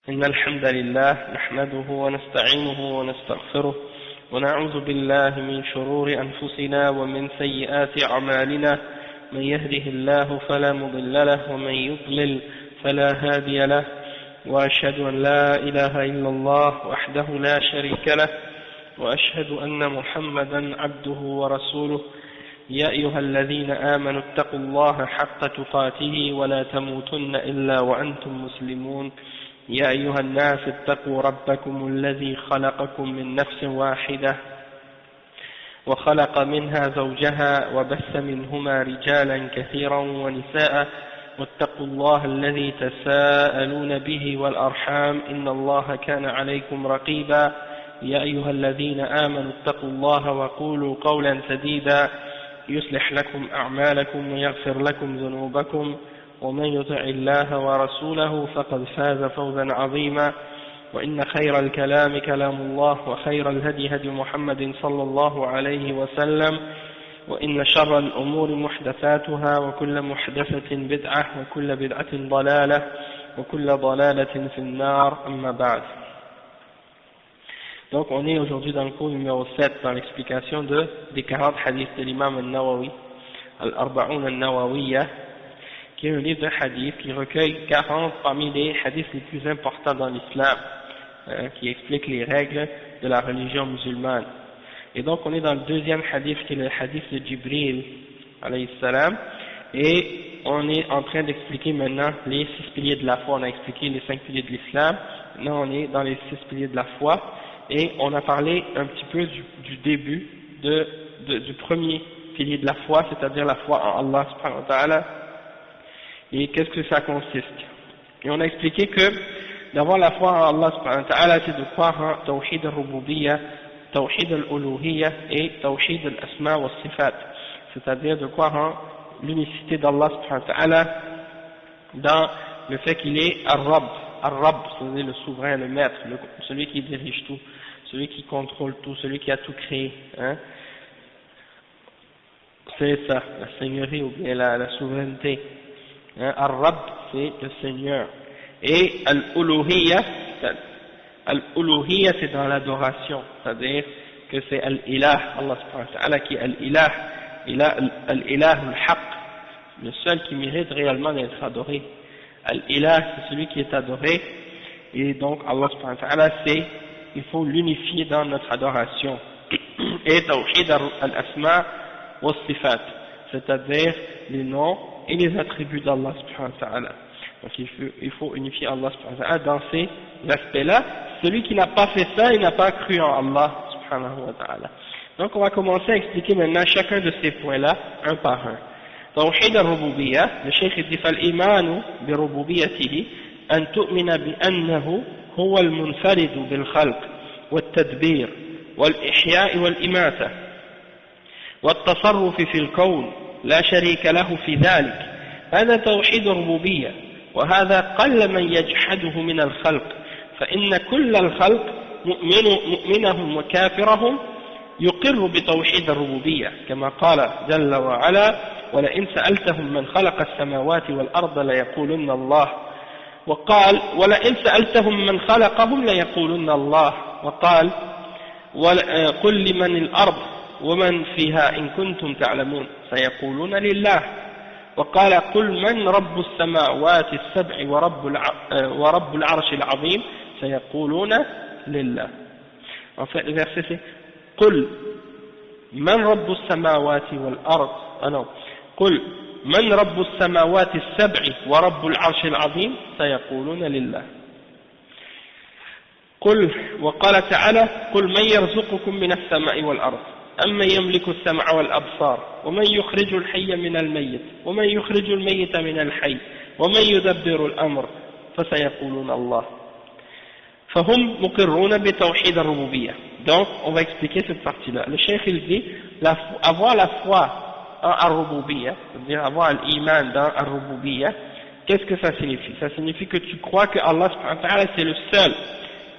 إن الحمد لله نحمده ونستعينه ونستغفره ونعوذ بالله من شرور أنفسنا ومن سيئات أعمالنا من يهده الله فلا مضل له ومن يضلل فلا هادي له وأشهد أن لا إله إلا الله وحده لا شريك له وأشهد أن محمدا عبده ورسوله يا أيها الذين آمنوا اتقوا الله حق تقاته ولا تموتن إلا وأنتم مسلمون يا أيها الناس اتقوا ربكم الذي خلقكم من نفس واحدة وخلق منها زوجها وبث منهما رجالا كثيرا ونساء واتقوا الله الذي تساءلون به والأرحام إن الله كان عليكم رقيبا يا أيها الذين آمنوا اتقوا الله وقولوا قولا سديدا يصلح لكم أعمالكم ويغفر لكم ذنوبكم ومن يطع الله ورسوله فقد فاز فوزا عظيما وإن خير الكلام كلام الله وخير الهدي هدي محمد صلى الله عليه وسلم وإن شر الأمور محدثاتها وكل محدثة بدعة وكل بدعة ضلالة وكل ضلالة في النار أما بعد. Donc on est aujourd'hui dans le cours numéro 7 dans l'explication des 40 hadiths de l'imam al-Nawawi, al-Arba'un al-Nawawiyya, qui est un livre de hadith qui recueille 40 parmi les hadiths les plus importants dans l'islam, qui explique les règles de la religion musulmane. Et donc on est dans le deuxième hadith qui est le hadith de Jibril alayhi salam, et on est en train d'expliquer maintenant les 6 piliers de la foi. On a expliqué les 5 piliers de l'islam, maintenant on est dans les 6 piliers de la foi, et on a parlé un petit peu du début du premier pilier de la foi, c'est-à-dire la foi en Allah subhanahu wa ta'ala, et qu'est-ce que ça consiste. Et on a expliqué que d'avoir la foi en Allah subhanahu wa ta'ala, c'est de croire en Tawhid al-Rububiyyah, Tawhid al-Uluhiyyah et Tawhid al-Asma wa Sifat, c'est-à-dire de croire en l'unicité d'Allah subhanahu wa ta'ala dans le fait qu'il est Ar-Rabb, c'est-à-dire le souverain, le maître, celui qui dirige tout, celui qui contrôle tout, celui qui a tout créé, hein. C'est ça, la seigneurie ou bien la souveraineté. Ar-Rabb, c'est le Seigneur. Et Al-Uluhiyyah, Al-Uluhiyyah c'est dans l'adoration, c'est-à-dire que c'est Al-Ilah, Allah subhanahu wa ta'ala qui est Al-Ilah, Al-Ilah al-Haq, le seul qui mérite réellement d'être adoré. Al-Ilah, c'est celui qui est adoré, et donc Allah subhanahu wa ta'ala, il faut l'unifier dans notre adoration. Et Tawhid al-Asma wa Sifat, c'est-à-dire les noms et les attributs d'Allah subhanahu wa ta'ala. Donc il faut unifier Allah subhanahu wa ta'ala dans ces aspects-là. Celui qui n'a pas fait ça, il n'a pas cru en Allah subhanahu wa ta'ala. Donc on va commencer à expliquer maintenant chacun de ces points-là, un par un. توحيد الربوبية الشيخ يدي فالإيمان بربوبيته أن تؤمن بأنه هو المنفرد بالخلق والتدبير والإحياء والإماتة والتصرف في الكون لا شريك له في ذلك. هذا توحيد الربوبية، وهذا قل من يجحده من الخلق، فإن كل الخلق مؤمنهم وكافرهم يقر بتوحيد الربوبية كما قال جل وعلا ولئن سألتهم من خلق السماوات والأرض ليقولن الله، وقال ولئن سألتهم من خلقهم ليقولن الله، وقال قل لمن الأرض ومن فيها إن كنتم تعلمون سيقولون لله، وقال قل من رب السماوات السبع ورب العرش العظيم سيقولون لله. En fait, le verset c'est قل من رب السماوات والأرض قل من رب السماوات السبع ورب العرش العظيم سيقولون لله. قل وقال تعالى قل من يرزقكم من السماء والأرض أمن يملك السمع والأبصار ومن يخرج الحي من الميت ومن يخرج الميت من الحي ومن يدبر الأمر فسيقولون الله. فهم مقرون بتوحيد الربوبية. Donc on va expliquer cette partie-là. Le cheikh il dit avoir la foi en Ar-Rububiyyah, c'est-à-dire avoir l'iman dans Ar-Rububiyyah, qu'est-ce que ça signifie? Ça signifie que tu crois que Allah subhanahu wa ta'ala c'est le seul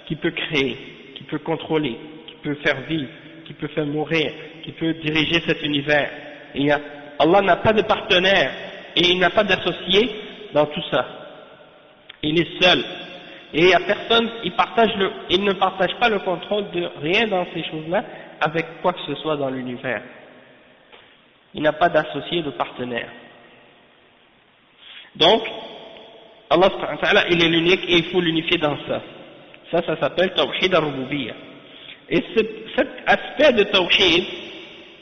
qui peut créer, qui peut contrôler, qui peut faire vivre, qui peut faire mourir, qui peut diriger cet univers. Et Allah n'a pas de partenaire et il n'a pas d'associé dans tout ça. Il est seul. Et il y a personne, il ne partage pas le contrôle de rien dans ces choses-là avec quoi que ce soit dans l'univers. Il n'a pas d'associé, de partenaire. Donc, Allah subhanahu wa ta'ala, il est l'unique et il faut l'unifier dans ça. Ça s'appelle Tawhid al-Rububiyyah. Et cet aspect de Tawhid,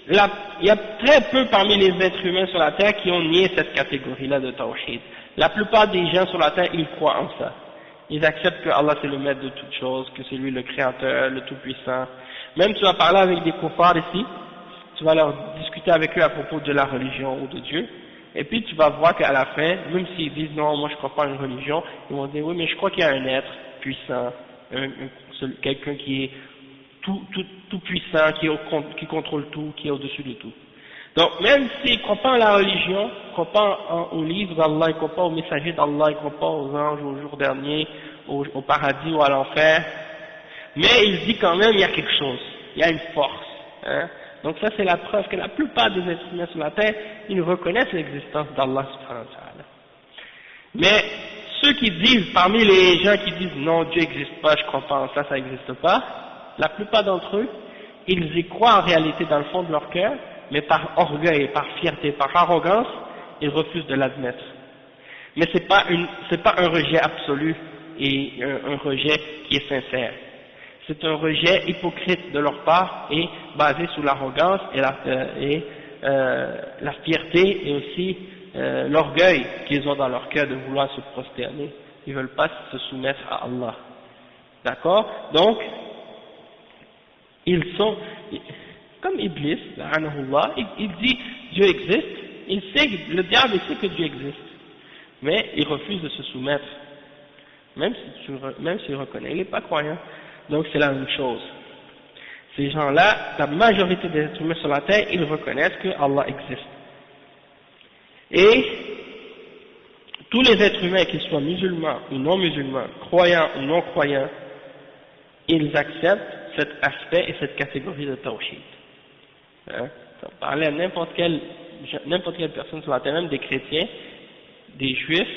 il y a très peu parmi les êtres humains sur la terre qui ont nié cette catégorie-là de Tawhid. La plupart des gens sur la terre, ils croient en ça. Ils acceptent que Allah c'est le maître de toutes choses, que c'est lui le créateur, le tout-puissant. Même tu vas parler avec des kuffars ici, tu vas leur discuter avec eux à propos de la religion ou de Dieu, et puis tu vas voir qu'à la fin, même s'ils disent non, moi je crois pas à une religion, ils vont dire oui, mais je crois qu'il y a un être puissant, quelqu'un qui est tout puissant, qui contrôle tout, qui est au-dessus de tout. Donc même s'ils ne croient pas en la religion, ils ne croient pas au livre d'Allah, ils ne croient pas aux messagers d'Allah, ils ne croient pas aux anges, au jour dernier, au paradis ou à l'enfer, mais ils disent quand même il y a quelque chose, il y a une force. Hein. Donc ça c'est la preuve que la plupart des êtres humains sur la terre, ils reconnaissent l'existence d'Allah subhanahu wa ta'ala. Mais ceux qui disent, parmi les gens qui disent non Dieu n'existe pas, je ne crois pas en ça, ça n'existe pas, la plupart d'entre eux, ils y croient en réalité dans le fond de leur cœur, mais par orgueil, par fierté, par arrogance, ils refusent de l'admettre. Mais c'est pas un rejet absolu et un rejet qui est sincère. C'est un rejet hypocrite de leur part et basé sur l'arrogance et la fierté et aussi l'orgueil qu'ils ont dans leur cœur de vouloir se prosterner. Ils veulent pas se soumettre à Allah. D'accord? Donc, ils sont comme Iblis, il dit Dieu existe, le diable sait que Dieu existe, mais il refuse de se soumettre, même s'il reconnaît, il n'est pas croyant. Donc c'est la même chose. Ces gens-là, la majorité des êtres humains sur la terre, ils reconnaissent que Allah existe. Et tous les êtres humains, qu'ils soient musulmans ou non musulmans, croyants ou non croyants, ils acceptent cet aspect et cette catégorie de tawhid. Hein? Parler à n'importe quelle personne sur la terre, même des chrétiens, des juifs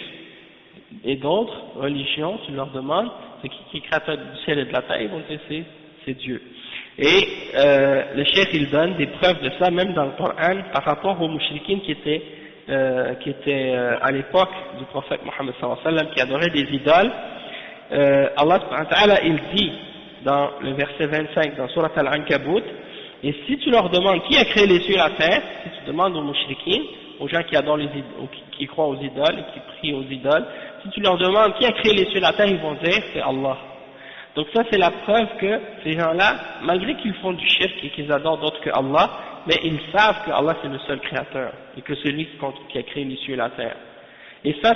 et d'autres religions, tu leur demandes c'est qui est créateur du ciel et de la terre, ils vont dire c'est Dieu. Et le cheikh il donne des preuves de ça même dans le Coran par rapport aux mouchriquins qui étaient à l'époque du prophète Mohammed sallallahu alayhi wa sallam, qui adoraient des idoles. Allah subhanahu wa ta'ala il dit dans le verset 25 dans Surat Al-Ankabut, et si tu leur demandes qui a créé les cieux et la terre, si tu demandes aux mouchriquins, aux gens qui adorent qui croient aux idoles et qui prient aux idoles, si tu leur demandes qui a créé les cieux et la terre, ils vont dire c'est Allah. Donc ça c'est la preuve que ces gens-là, malgré qu'ils font du shirk et qu'ils adorent d'autres que Allah, mais ils savent que Allah c'est le seul créateur et que c'est lui qui a créé les cieux et la terre. Et ça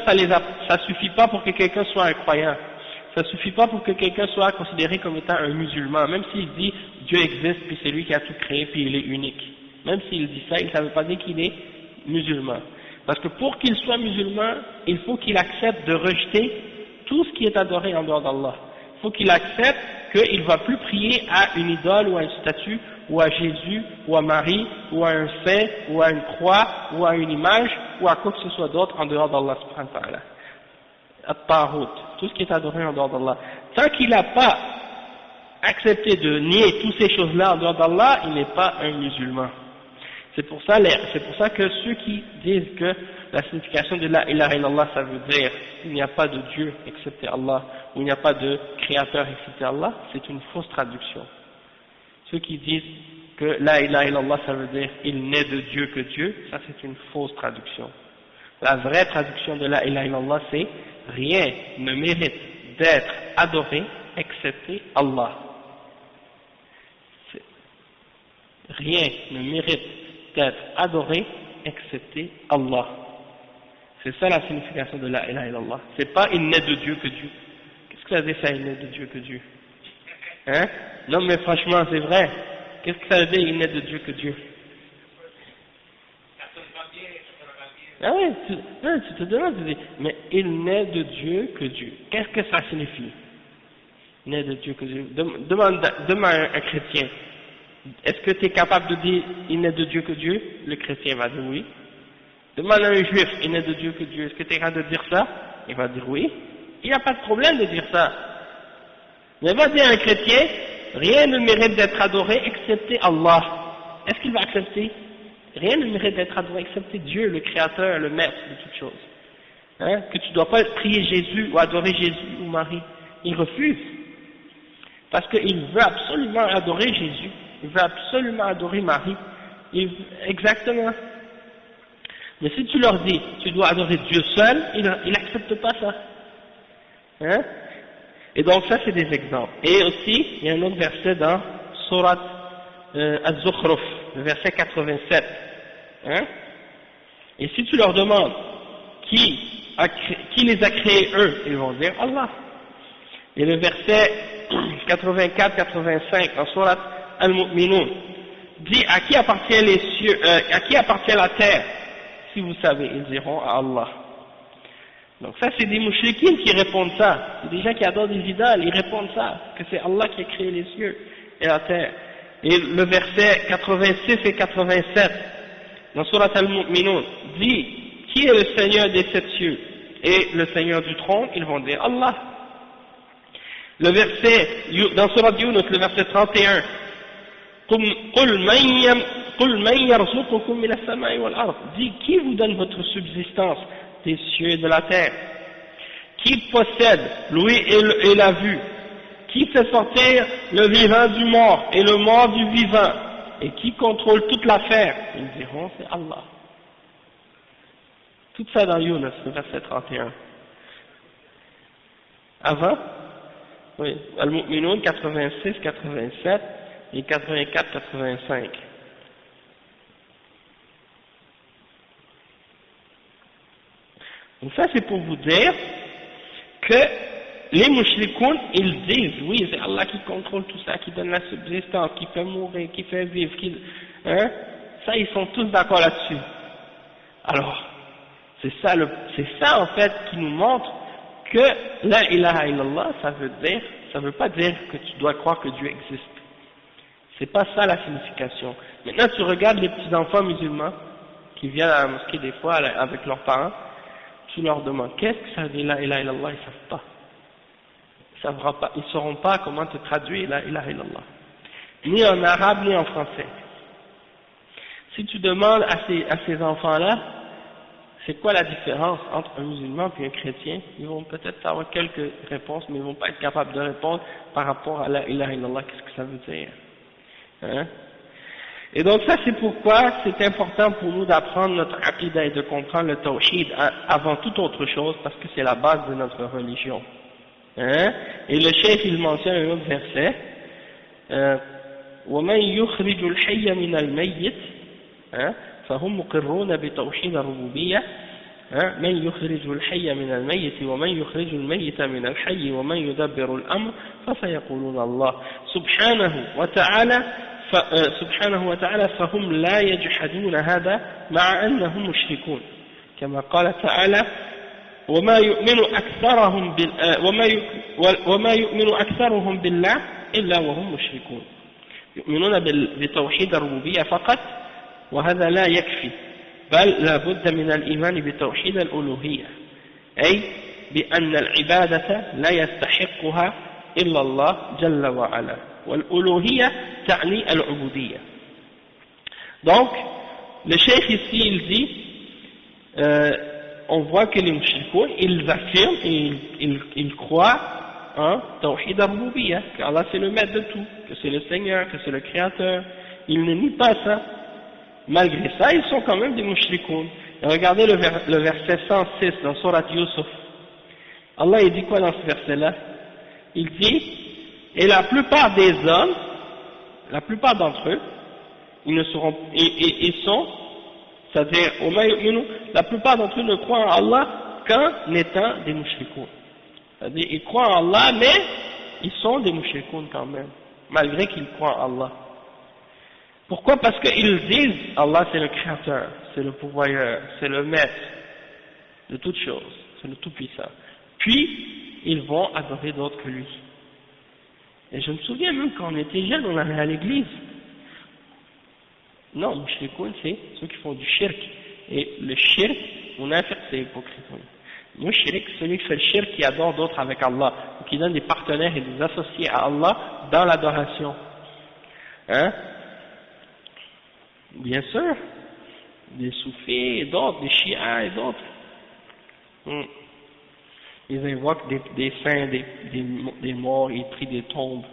suffit pas pour que quelqu'un soit un croyant. Ça suffit pas pour que quelqu'un soit considéré comme étant un musulman, même s'il dit Dieu existe puis c'est lui qui a tout créé puis il est unique. Même s'il dit ça, ça ne veut pas dire qu'il est musulman. Parce que pour qu'il soit musulman, il faut qu'il accepte de rejeter tout ce qui est adoré en dehors d'Allah. Il faut qu'il accepte qu'il ne va plus prier à une idole ou à une statue, ou à Jésus, ou à Marie, ou à un saint, ou à une croix, ou à une image, ou à quoi que ce soit d'autre en dehors d'Allah subhanahu wa ta'ala. At-Tahut, tout ce qui est adoré en dehors d'Allah. Tant qu'il n'a pas accepté de nier toutes ces choses-là en dehors d'Allah, il n'est pas un musulman. C'est pour ça que ceux qui disent que la signification de la ilaha illallah, ça veut dire qu'il n'y a pas de Dieu excepté Allah, ou il n'y a pas de créateur excepté Allah, c'est une fausse traduction. Ceux qui disent que la ilaha illallah, ça veut dire il n'est de Dieu que Dieu, ça c'est une fausse traduction. La vraie traduction de la ilaha illallah, c'est rien ne mérite d'être adoré excepté Allah. Rien ne mérite d'être adoré excepté Allah. C'est ça la signification de la ilaha illallah. C'est pas il n'est de Dieu que Dieu. Qu'est-ce que ça veut dire ça, il n'est de Dieu que Dieu? Hein? Non mais franchement c'est vrai. Qu'est-ce que ça veut dire il n'est de Dieu que Dieu? Ah oui, tu te demandes, tu dis, mais il n'est de Dieu que Dieu. Qu'est-ce que ça signifie? Il n'est de Dieu que Dieu. Demande à un chrétien. Est-ce que tu es capable de dire il n'est de Dieu que Dieu? Le chrétien va dire oui. Demande à un juif, il n'est de Dieu que Dieu. Est-ce que tu es capable de dire ça? Il va dire oui. Il n'y a pas de problème de dire ça. Mais va dire à un chrétien, rien ne mérite d'être adoré excepté Allah. Est-ce qu'il va accepter? Rien ne mérite d'être adoré excepté Dieu, le Créateur, le Maître de toutes choses. Hein? Que tu ne dois pas prier Jésus ou adorer Jésus ou Marie. Il refuse. Parce qu'il veut absolument adorer Jésus. Il veut absolument adorer Marie. Exactement. Mais si tu leur dis, tu dois adorer Dieu seul, ils n'acceptent pas ça. Hein? Et donc ça c'est des exemples. Et aussi, il y a un autre verset dans Surat Az-Zukhruf, le verset 87. Hein? Et si tu leur demandes qui les a créés eux, ils vont dire Allah. Et le verset 84-85 dans Surat Al-Mu'minun dit à qui appartient les cieux, à qui appartient la terre? Si vous savez, ils diront à Allah. Donc ça c'est des mouchriquines qui répondent ça. C'est des gens qui adorent des idoles, ils répondent ça, que c'est Allah qui a créé les cieux et la terre. Et le verset 86 et 87 dans Surat Al-Mu'minun dit qui est le Seigneur des sept cieux et le Seigneur du trône? Ils vont dire Allah. Le verset dans Surat Yunus, le verset 31, dit qui vous donne votre subsistance des cieux et de la terre? Qui possède l'ouïe et la vue? Qui fait sortir le vivant du mort et le mort du vivant? Et qui contrôle toute l'affaire? Ils diront c'est Allah. Tout ça dans Yunus, le verset 31. Avant, oui, Al-Mu'minun 86, 87 et 84, 85. Donc ça c'est pour vous dire que les mouchrikoun, ils disent, oui c'est Allah qui contrôle tout ça, qui donne la subsistance, qui fait mourir, qui fait vivre, hein? Ça ils sont tous d'accord là-dessus. Alors, c'est ça en fait qui nous montre que la ilaha illallah, ça veut pas dire que tu dois croire que Dieu existe. C'est pas ça la signification. Maintenant tu regardes les petits enfants musulmans qui viennent à la mosquée des fois avec leurs parents, tu leur demandes qu'est-ce que ça veut dire la ilaha illallah, ils savent pas. Ils sauront pas comment te traduire la ilaha illallah. Ni en arabe ni en français. Si tu demandes à ces enfants-là, c'est quoi la différence entre un musulman et un chrétien? Ils vont peut-être avoir quelques réponses, mais ils vont pas être capables de répondre par rapport à la ilaha illallah, qu'est-ce que ça veut dire? Hein? Et donc ça c'est pourquoi c'est important pour nous d'apprendre notre aqidah et de comprendre le tawhid avant toute autre chose, parce que c'est la base de notre religion. Hein? Et le cheikh il mentionne un autre verset, وَمَنْ يُخْرِجُ الْحَيَّ مِنَ الْمَيِّتِ فهم مقرون بتوحيد الربوبية من يخرج الحي من الميت ومن يخرج الميت من الحي ومن يدبر الأمر فسيقولون الله سبحانه وتعالى فهم لا يجحدون هذا مع أنهم مشركون كما قال تعالى وما يؤمن أكثرهم بالله إلا وهم مشركون يؤمنون بتوحيد الربوبية فقط وهذا لا يكفي بل لا بد من الإيمان بتوحيد الألوهية أي بأن العبادة لا يستحقها إلا الله جل وعلا والألوهية تعني العبودية. Donc le cheikh ici il dit on voit que les mouchrikoun ils affirment et ils croient en Tawhid al-Rububiyyah, qu'Allah c'est le maître de tout, que c'est le Seigneur, que c'est le Créateur. Ils ne nient pas ça. Malgré ça, ils sont quand même des mouchrikoun. Et regardez le verset 106 dans Surat Yusuf. Allah il dit quoi dans ce verset-là? Il dit, et la plupart des hommes, la plupart d'entre eux, ils ne seront, ils sont, c'est-à-dire, la plupart d'entre eux ne croient en Allah qu'en étant des mouchrikoun. C'est-à-dire, ils croient en Allah, mais ils sont des mouchrikoun quand même, malgré qu'ils croient en Allah. Pourquoi? Parce qu'ils disent Allah c'est le créateur, c'est le pourvoyeur, c'est le maître de toutes choses, c'est le tout-puissant. Puis, ils vont adorer d'autres que lui. Et je me souviens même quand on était jeunes, on allait à l'église. Non, le mushrikoun, c'est ceux qui font du shirk. Et le shirk, on a fait c'est hypocrite. Mushrik, celui qui fait le shirk, qui adore d'autres avec Allah, qui donne des partenaires et des associés à Allah dans l'adoration. Hein? Bien sûr, des soufis et d'autres, des chiites et d'autres. Ils invoquent des saints, des morts, ils prient des tombes.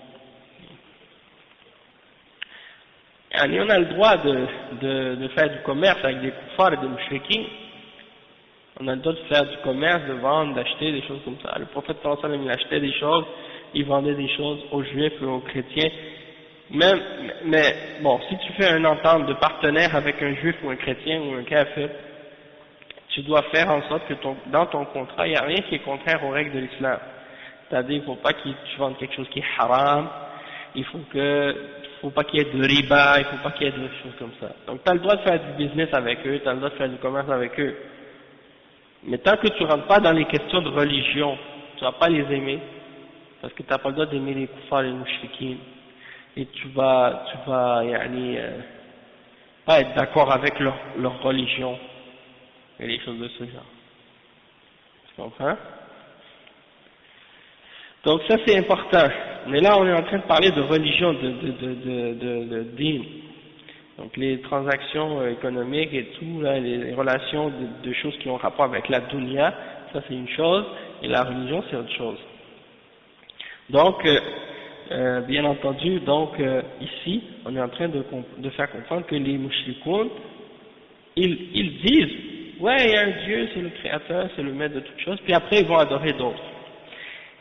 Et on a le droit de faire du commerce avec des kuffars et des mushrikins. On a le droit de faire du commerce, de vendre, d'acheter, des choses comme ça. Le prophète sallallahu alayhi wa sallam, il achetait des choses, il vendait des choses aux juifs et aux chrétiens. Mais bon, si tu fais une entente de partenaire avec un juif ou un chrétien ou un kafir, tu dois faire en sorte que dans ton contrat, il n'y a rien qui est contraire aux règles de l'islam. C'est-à-dire, il ne faut pas que tu vendes quelque chose qui est haram, il faut pas qu'il y ait de riba, il ne faut pas qu'il y ait de choses comme ça. Donc tu as le droit de faire du business avec eux, tu as le droit de faire du commerce avec eux. Mais tant que tu ne rentres pas dans les questions de religion, tu ne vas pas les aimer, parce que tu n'as pas le droit d'aimer les kuffars et les mouchriquins, et tu vas pas être d'accord avec leur religion, et les choses de ce genre. Tu comprends? Donc ça c'est important. Mais là on est en train de parler de religion, de dîn. Donc les transactions économiques et tout, là, les relations de choses qui ont rapport avec la dunya, ça c'est une chose, et la religion c'est autre chose. Donc, bien entendu, ici, on est en train de faire comprendre que les mouchrikoun, ils disent, ouais, il y a un Dieu, c'est le créateur, c'est le maître de toutes choses, puis après ils vont adorer d'autres.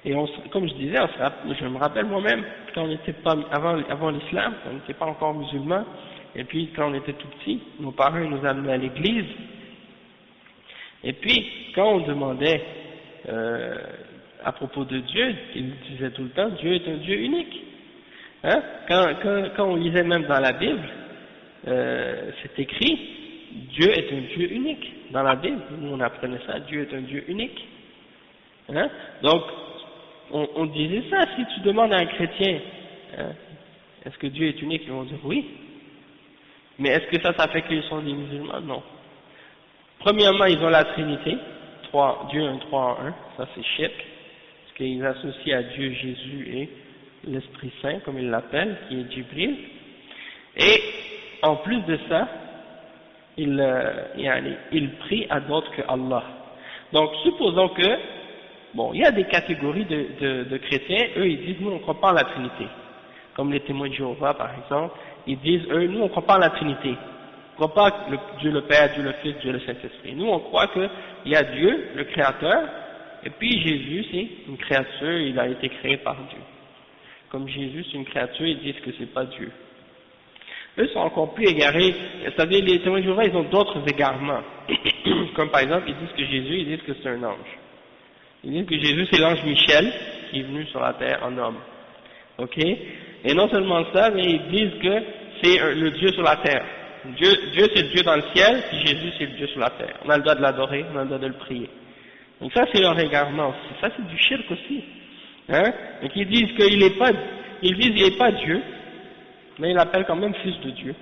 Et comme je disais, je me rappelle moi-même, quand on n'était pas, avant l'islam, on n'était pas encore musulmans, et puis quand on était tout petit, nos parents nous amenaient à l'église, et puis quand on demandait à propos de Dieu, ils disaient tout le temps, Dieu est un Dieu unique. Hein? Quand on lisait même dans la Bible, c'est écrit, Dieu est un Dieu unique. Dans la Bible, nous on apprenait ça, Dieu est un Dieu unique. Hein? Donc, on disait ça, si tu demandes à un chrétien, hein, est-ce que Dieu est unique, ils vont dire oui. Mais est-ce que ça fait qu'ils sont des musulmans? Non. Premièrement, ils ont la Trinité, Dieu un 3 en 1, ça c'est shirk, parce qu'ils associent à Dieu Jésus et l'Esprit Saint, comme ils l'appellent, qui est Jibril. Et en plus de ça, ils prient à d'autres que Allah. Donc supposons que, bon, il y a des catégories de chrétiens, eux ils disent, nous on ne croit pas en la Trinité. Comme les témoins de Jéhovah par exemple, ils disent, eux, nous on ne croit pas en la Trinité. On ne croit pas Dieu le Père, Dieu le Fils, Dieu le Saint-Esprit. Nous on croit qu'il y a Dieu, le Créateur, et puis Jésus c'est une créature, il a été créé par Dieu. Comme Jésus c'est une créature, ils disent que c'est pas Dieu. Eux sont encore plus égarés, c'est-à-dire les témoins de Jéhovah ils ont d'autres égarements. Comme par exemple, ils disent que Jésus, ils disent que c'est un ange. Ils disent que Jésus c'est l'ange Michel qui est venu sur la terre en homme. Ok? Et non seulement ça, mais ils disent que c'est le Dieu sur la terre. Dieu c'est le Dieu dans le ciel, puis Jésus c'est le Dieu sur la terre. On a le droit de l'adorer, on a le droit de le prier. Donc ça c'est leur égarement aussi. Ça c'est du shirk aussi. Hein? Donc ils disent qu'il est pas Dieu, mais il l'appelle quand même fils de Dieu.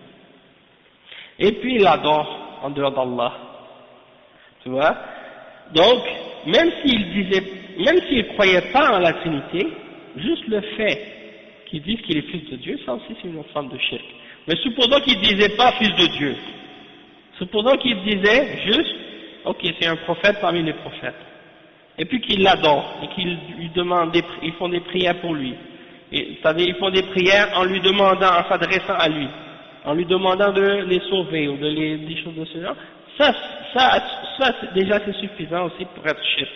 Et puis il l'adore en dehors d'Allah. Tu vois? Donc, même s'ils croyaient pas en la Trinité, juste le fait qu'ils disent qu'il est fils de Dieu, ça aussi c'est une autre forme de shirk. Mais supposons qu'ils disaient pas fils de Dieu. Supposons qu'ils disaient juste, ok, c'est un prophète parmi les prophètes. Et puis qu'ils l'adorent, et qu'ils lui demandent ils font des prières pour lui. C'est-à-dire, ils font des prières en lui demandant, en s'adressant à lui, en lui demandant de les sauver ou des choses de ce genre. Ça déjà c'est suffisant aussi pour être shirk.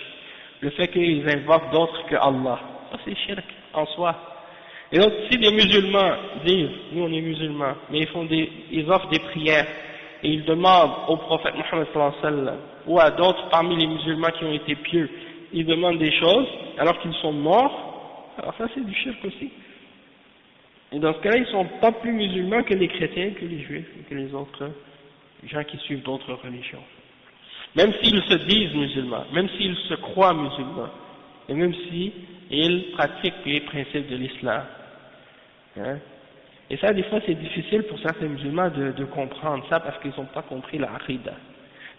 Le fait qu'ils invoquent d'autres que Allah. Ça c'est shirk en soi. Et donc, si des musulmans disent, nous on est musulmans, mais ils offrent des prières, et ils demandent au prophète Mohammed sallallahu alayhi wa sallam, ou à d'autres parmi les musulmans qui ont été pieux, ils demandent des choses, alors qu'ils sont morts, alors ça c'est du shirk aussi. Et dans ce cas-là, ils sont pas plus musulmans que les chrétiens, que les juifs, que les autres gens qui suivent d'autres religions. Même s'ils se disent musulmans, même s'ils se croient musulmans, et même s'ils pratiquent les principes de l'islam. Hein? Et ça, des fois, c'est difficile pour certains musulmans de comprendre ça parce qu'ils n'ont pas compris la aqidah.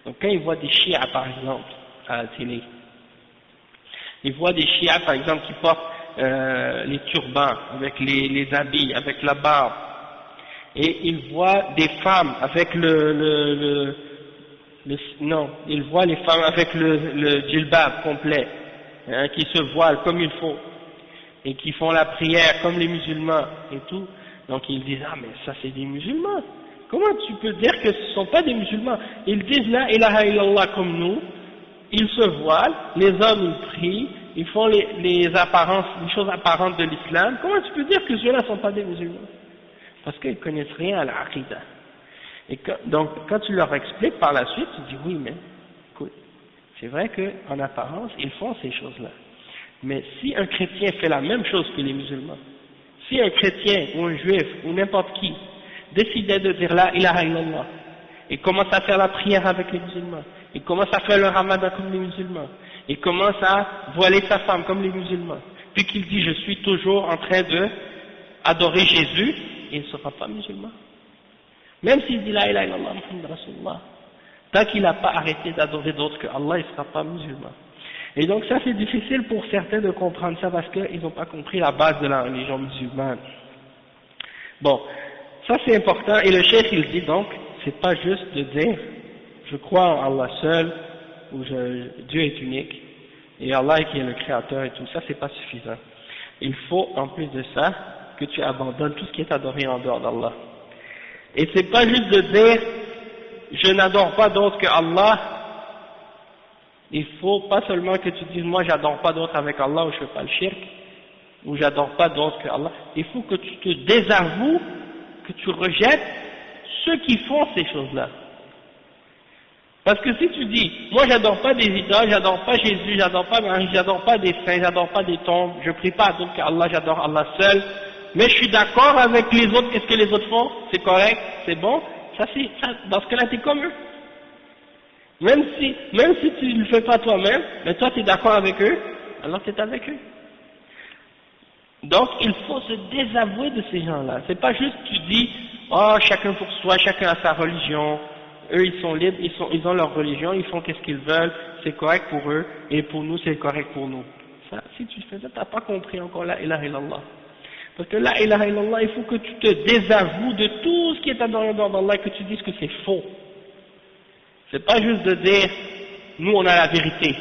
Donc, quand ils voient des chiites, par exemple, à la télé, Ils voient des chiites, par exemple, qui portent les turbans, avec les habits, avec la barbe. Et ils voient des femmes avec non, ils voient les femmes avec le djilbab complet, hein, qui se voilent comme il faut, et qui font la prière comme les musulmans et tout. Donc ils disent, ah mais ça c'est des musulmans. Comment tu peux dire que ce ne sont pas des musulmans? Ils disent la ilaha illallah comme nous, ils se voilent, les hommes ils prient, ils font les choses apparentes de l'islam. Comment tu peux dire que ceux-là ne sont pas des musulmans? Parce qu'ils ne connaissent rien à l'aqidah. Donc quand tu leur expliques par la suite, tu dis oui mais écoute, c'est vrai qu'en apparence ils font ces choses-là. Mais si un chrétien fait la même chose que les musulmans, si un chrétien ou un juif ou n'importe qui décidait de dire la ilaha illallah et commence à faire la prière avec les musulmans, et commence à faire le ramadan comme les musulmans, et commence à voiler sa femme comme les musulmans, puis qu'il dit je suis toujours en train de adorer Jésus, il ne sera pas musulman. Même s'il dit la ilaha illallah Muhammad Rasulullah, tant qu'il n'a pas arrêté d'adorer d'autres que Allah, il ne sera pas musulman. Et donc ça c'est difficile pour certains de comprendre ça parce qu'ils n'ont pas compris la base de la religion musulmane. Bon, ça c'est important, et le cheikh il dit donc, c'est pas juste de dire je crois en Allah seul, ou Dieu est unique, et Allah qui est le créateur et tout ça, c'est pas suffisant. Il faut en plus de ça que tu abandonnes tout ce qui est adoré en dehors d'Allah. Et c'est pas juste de dire je n'adore pas d'autre que Allah. Il faut pas seulement que tu dises moi j'adore pas d'autre avec Allah ou je fais pas le shirk, ou j'adore pas d'autre que Allah. Il faut que tu te désavoues, que tu rejettes ceux qui font ces choses-là. Parce que si tu dis moi j'adore pas des idoles, j'adore pas Jésus, j'adore pas Marie, j'adore pas des saints, j'adore pas des tombes, je prie pas à d'autres qu'Allah, j'adore Allah seul, mais je suis d'accord avec les autres, qu'est-ce que les autres font, c'est correct, c'est bon, ça, dans ce cas-là t'es comme eux. Même si tu ne le fais pas toi-même, mais toi tu es d'accord avec eux, alors tu es avec eux. Donc il faut se désavouer de ces gens-là. C'est pas juste tu dis, oh chacun pour soi, chacun a sa religion, eux ils sont libres, ils ont leur religion, ils font qu'est-ce qu'ils veulent, c'est correct pour eux, et pour nous c'est correct pour nous. Ça, si tu fais ça, tu n'as pas compris encore la ilaha illallah. Parce que la ilaha illallah, il faut que tu te désavoues de tout ce qui est dans le nom d'Allah et que tu dises que c'est faux. C'est pas juste de dire, nous on a la vérité.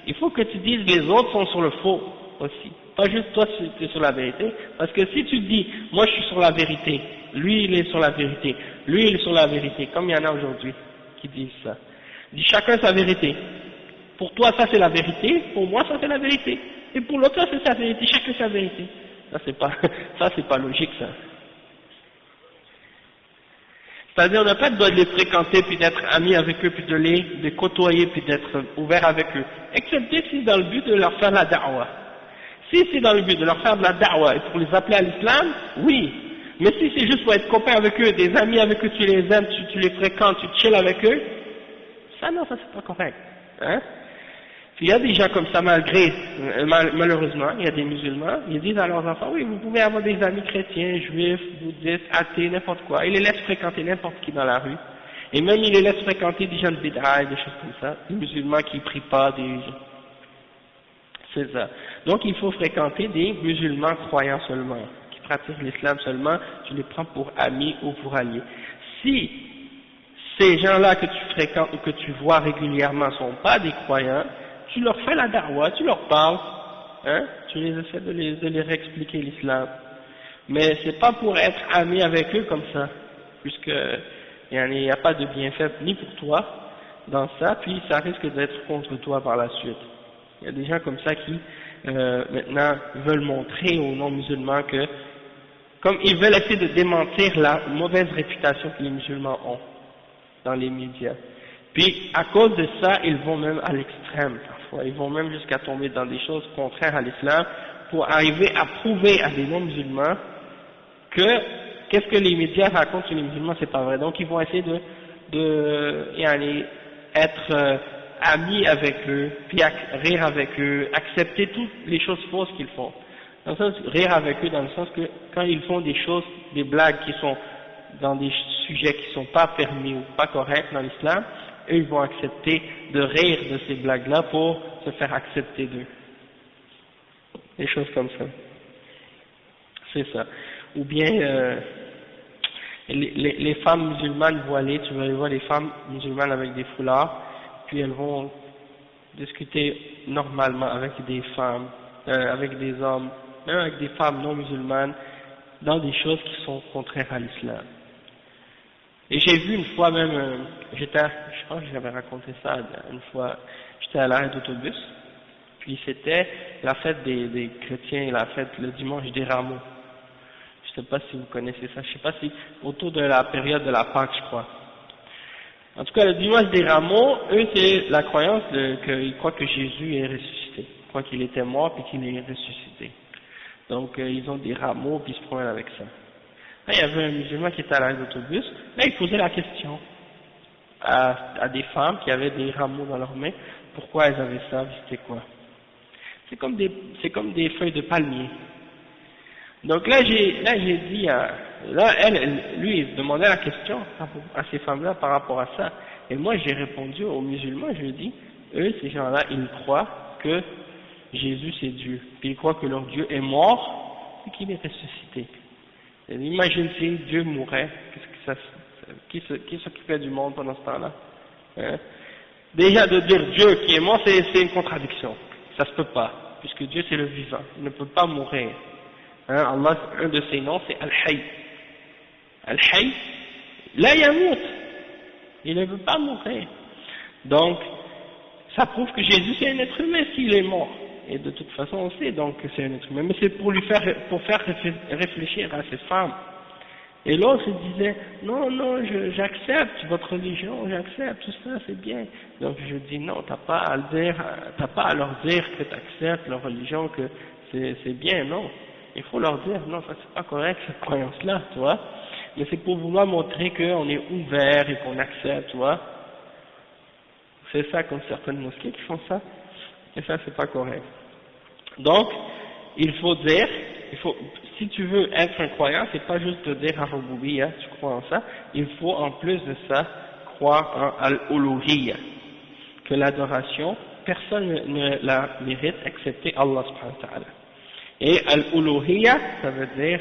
Il faut que tu dises les autres sont sur le faux aussi. Pas juste toi tu es sur la vérité. Parce que si tu dis, moi je suis sur la vérité, lui il est sur la vérité, lui il est sur la vérité, comme il y en a aujourd'hui qui disent ça. Dis chacun sa vérité. Pour toi ça c'est la vérité, pour moi ça c'est la vérité. Et pour l'autre ça c'est sa vérité, chacun sa vérité. Ça c'est pas logique ça. C'est-à-dire, on n'a pas besoin de les fréquenter, puis d'être amis avec eux, puis de les côtoyer, puis d'être ouvert avec eux. Excepté si c'est dans le but de leur faire la da'wah. Si c'est dans le but de leur faire de la da'wah et pour les appeler à l'islam, oui. Mais si c'est juste pour être copain avec eux, des amis avec eux, tu les aimes, tu les fréquentes, tu chill avec eux, ça non, ça c'est pas correct. Hein? Il y a des gens comme ça, malheureusement, il y a des musulmans, ils disent à leurs enfants, oui, vous pouvez avoir des amis chrétiens, juifs, bouddhistes, athées, n'importe quoi. Ils les laissent fréquenter n'importe qui dans la rue. Et même ils les laissent fréquenter des gens de bid'a, des choses comme ça, des musulmans qui prient pas, c'est ça. Donc il faut fréquenter des musulmans croyants seulement, qui pratiquent l'islam seulement, tu les prends pour amis ou pour alliés. Si ces gens-là que tu fréquentes ou que tu vois régulièrement sont pas des croyants, tu leur fais la da'wah, tu leur parles, hein, tu les essaies de les réexpliquer l'islam. Mais c'est pas pour être ami avec eux comme ça, puisque il n'y a pas de bienfait ni pour toi dans ça, puis ça risque d'être contre toi par la suite. Il y a des gens comme ça qui maintenant veulent montrer aux non-musulmans que, comme ils veulent essayer de démentir la mauvaise réputation que les musulmans ont dans les médias. Puis à cause de ça, ils vont même à l'extrême parfois, ils vont même jusqu'à tomber dans des choses contraires à l'islam pour arriver à prouver à des non-musulmans que qu'est-ce que les médias racontent sur les musulmans, c'est pas vrai. Donc ils vont essayer être amis avec eux, puis rire avec eux, accepter toutes les choses fausses qu'ils font. Dans le sens, rire avec eux dans le sens que quand ils font des choses, des blagues qui sont dans des sujets qui sont pas permis ou pas corrects dans l'islam, eux ils vont accepter de rire de ces blagues-là pour se faire accepter d'eux. des choses comme ça. C'est ça. Ou bien les femmes musulmanes voilées, tu vas voir les femmes musulmanes avec des foulards, puis elles vont discuter normalement avec des femmes, avec des hommes, même avec des femmes non musulmanes, dans des choses qui sont contraires à l'islam. Et j'ai vu une fois même, je crois que j'avais raconté ça une fois, j'étais à l'arrêt d'autobus, puis c'était la fête des chrétiens, la fête le dimanche des rameaux. Je sais pas si vous connaissez ça, je sais pas si autour de la période de la Pâque, je crois. En tout cas, le dimanche des rameaux, eux, c'est la croyance qu'ils croient que Jésus est ressuscité. Ils croient qu'il était mort puis qu'il est ressuscité. Donc, ils ont des rameaux puis ils se promènent avec ça. Là, il y avait un musulman qui était à l'arrêt d'autobus. Là, il posait la question à des femmes qui avaient des rameaux dans leurs mains. Pourquoi elles avaient ça? C'était quoi? C'est comme des feuilles de palmier. Donc là, j'ai dit, lui, il demandait la question à ces femmes-là par rapport à ça. Et moi, j'ai répondu aux musulmans, je lui ai dit, eux, ces gens-là, ils croient que Jésus c'est Dieu. Puis ils croient que leur Dieu est mort et qu'il est ressuscité. Et imagine si Dieu mourait, qui s'occupait du monde pendant ce temps-là? Hein? Déjà, de dire Dieu qui est mort, c'est une contradiction. Ça se peut pas, puisque Dieu c'est le vivant, il ne peut pas mourir. Hein, Allah, un de ses noms, c'est Al-Hayy. Al-Hayy, la yamout. Il ne veut pas mourir. Donc, ça prouve que Jésus c'est un être humain s'il est mort. Et de toute façon, on sait donc que c'est un être humain. Mais c'est pour faire réfléchir à ces femmes. Et l'autre, il disait, non, j'accepte votre religion, j'accepte tout ça, c'est bien. Donc, je dis, non, t'as pas à leur dire que tu acceptes leur religion, que c'est bien, non. Il faut leur dire, non, ça c'est pas correct, cette croyance-là, tu vois. Mais c'est pour vouloir montrer qu'on est ouvert et qu'on accepte, tu vois. C'est ça comme certaines mosquées qui font ça. Et ça, c'est pas correct. Donc, il faut dire, si tu veux être un croyant, c'est pas juste de dire Ar-Rububiyya, tu crois en ça, il faut en plus de ça croire en Al-Uluhiyya, que l'adoration, personne ne la mérite excepté Allah subhanahu wa ta'ala. Et Al-Uluhiyya, ça veut dire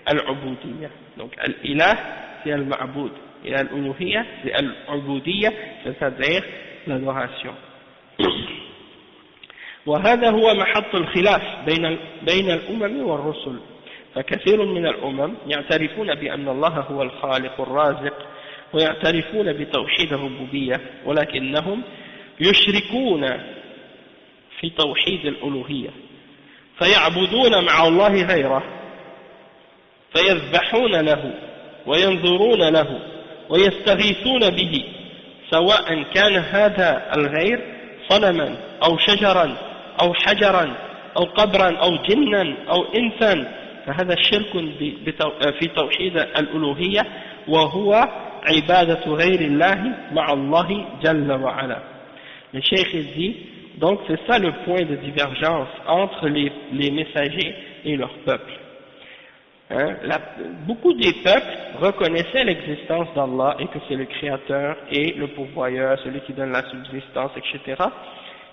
Al-Ubudiyya. Donc Al-Ilah, c'est Al-Ma'bud. Et Al-Uluhiyya, c'est Al-Ubudiyya, c'est-à-dire l'adoration. وهذا هو محط الخلاف بين الأمم والرسل فكثير من الأمم يعترفون بأن الله هو الخالق الرازق ويعترفون بتوحيد الربوبية ولكنهم يشركون في توحيد الألوهية فيعبدون مع الله غيره فيذبحون له وينظرون له ويستغيثون به سواء كان هذا الغير صنما أو شجرا أو حجرا أو قبرا أو جنا أو إنسا فهذا الشرك في توحيد الألوهية وهو عبادة غير الله مع الله جل وعلا. Le cheikh dit, donc c'est ça le point de divergence entre les messagers et leur peuple. Hein, beaucoup des peuples reconnaissaient l'existence d'Allah et que c'est le créateur et le pourvoyeur, celui qui donne la subsistance, etc.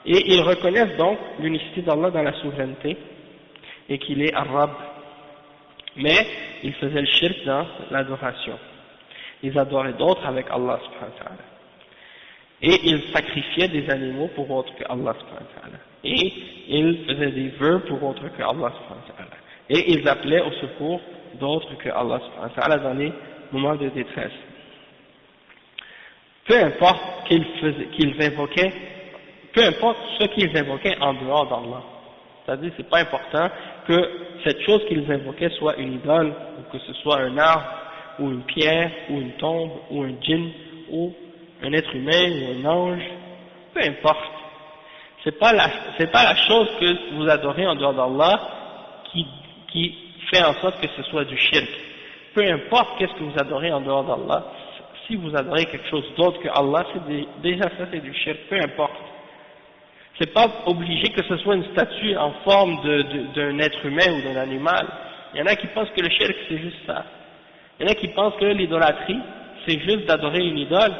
Et ils reconnaissent donc l'unicité d'Allah dans la souveraineté et qu'il est Ar-Rabb. Mais ils faisaient le shirk dans l'adoration. Ils adoraient d'autres avec Allah subhanahu wa ta'ala. Et ils sacrifiaient des animaux pour autres que Allah subhanahu wa ta'ala. Et ils faisaient des vœux pour autres que Allah subhanahu wa ta'ala. Et ils appelaient au secours d'autres que Allah subhanahu wa ta'ala dans les moments de détresse. Peu importe qu'ils invoquaient, peu importe ce qu'ils invoquaient en dehors d'Allah. C'est-à-dire, c'est pas important que cette chose qu'ils invoquaient soit une idole, ou que ce soit un arbre, ou une pierre, ou une tombe, ou un djinn, ou un être humain, ou un ange, peu importe. C'est pas la chose que vous adorez en dehors d'Allah qui fait en sorte que ce soit du shirk. Peu importe qu'est-ce que vous adorez en dehors d'Allah, si vous adorez quelque chose d'autre que Allah, déjà ça c'est du shirk, peu importe. C'est pas obligé que ce soit une statue en forme d'un être humain ou d'un animal. Il y en a qui pensent que le shirk c'est juste ça. Il y en a qui pensent que l'idolâtrie c'est juste d'adorer une idole.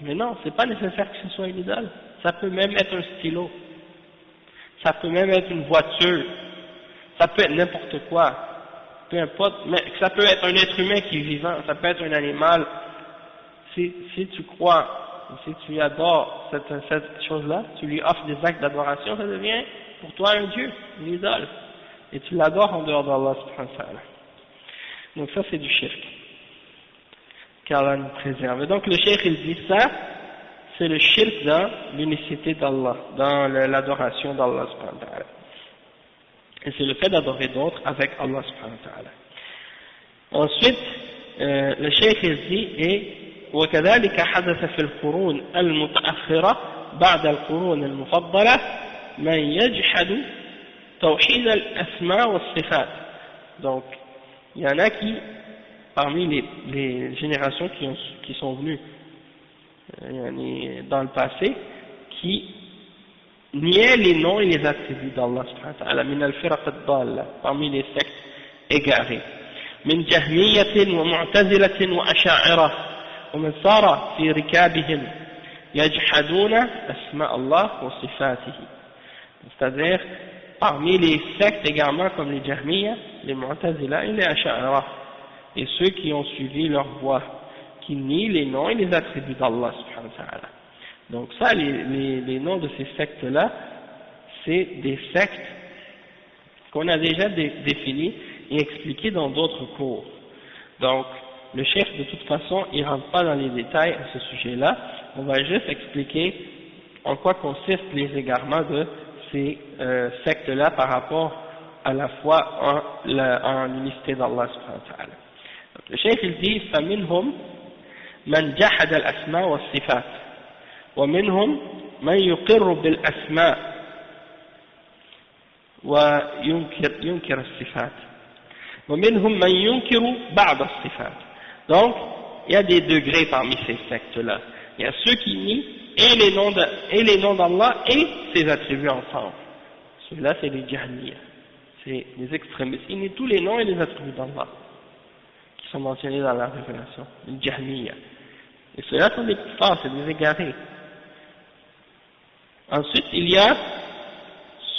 Mais non, c'est pas nécessaire que ce soit une idole. Ça peut même être un stylo. Ça peut même être une voiture. ça peut être n'importe quoi, peu importe, mais ça peut être un être humain qui est vivant, ça peut être un animal. Si tu crois, si tu adores cette chose-là, tu lui offres des actes d'adoration, ça devient pour toi un dieu, une idole. Et tu l'adores en dehors d'Allah subhanahu wa ta'ala. Donc ça c'est du shirk. Qu'Allah nous préserve. Et donc le shirk il dit ça, c'est le shirk dans l'unicité d'Allah, dans l'adoration d'Allah subhanahu wa ta'ala. Et c'est le fait d'adorer d'autres avec Allah subhanahu wa ta'ala. Ensuite, le shirk il dit, et وكذلك حدث في القرون المتأخرة بعد القرون المفضلة من يجحد توحيد الأسماء والصفات. Donc, il y en a qui, parmi les générations qui sont venues dans le passé, qui niaient les noms et les attributs d'Allah subhanahu wa ta'ala, min al-firaq ad-dalla, parmi les sectes égarées, min jahmiyatin wa mu'tazilatin wa asha'ira, ومن صار في ركابهم يجحدون أسماء الله وصفاته. C'est-à-dire, parmi les sectes également comme les Jahmiya, les Mu'tazila et les Asha'ira, et ceux qui ont suivi leur voie, qui nient les noms et les attributs d'Allah subhanahu wa ta'ala. Donc ça, les noms de ces sectes-là, c'est des sectes qu'on a déjà définis et expliqués dans d'autres cours. Donc, le chef, de toute façon, il ne rentre pas dans les détails à ce sujet-là. On va juste expliquer en quoi consistent les égarements de ces sectes-là par rapport à la foi en l'unicité d'Allah subhanahu wa ta'ala. Le chef, il dit فَمِنْهُمْ مَنْ جَحَدَ الْأَسْمَاءِ وَالصِّفَاتِ وَمِنْهُمْ مَنْ يُقِرُّ بِالْأَسْمَاءِ وينكر الصفات ومنهم من ينكر بعض الصفات. Donc, il y a des degrés parmi ces sectes-là. Il y a ceux qui nient et les noms d'Allah et ses attributs ensemble. Ceux-là, c'est les Jahmiya. C'est les extrémistes. Ils nient tous les noms et les attributs d'Allah qui sont mentionnés dans la révélation. Les Jahmiya. Et ceux-là sont des kuffars, c'est des égarés. Ensuite, il y a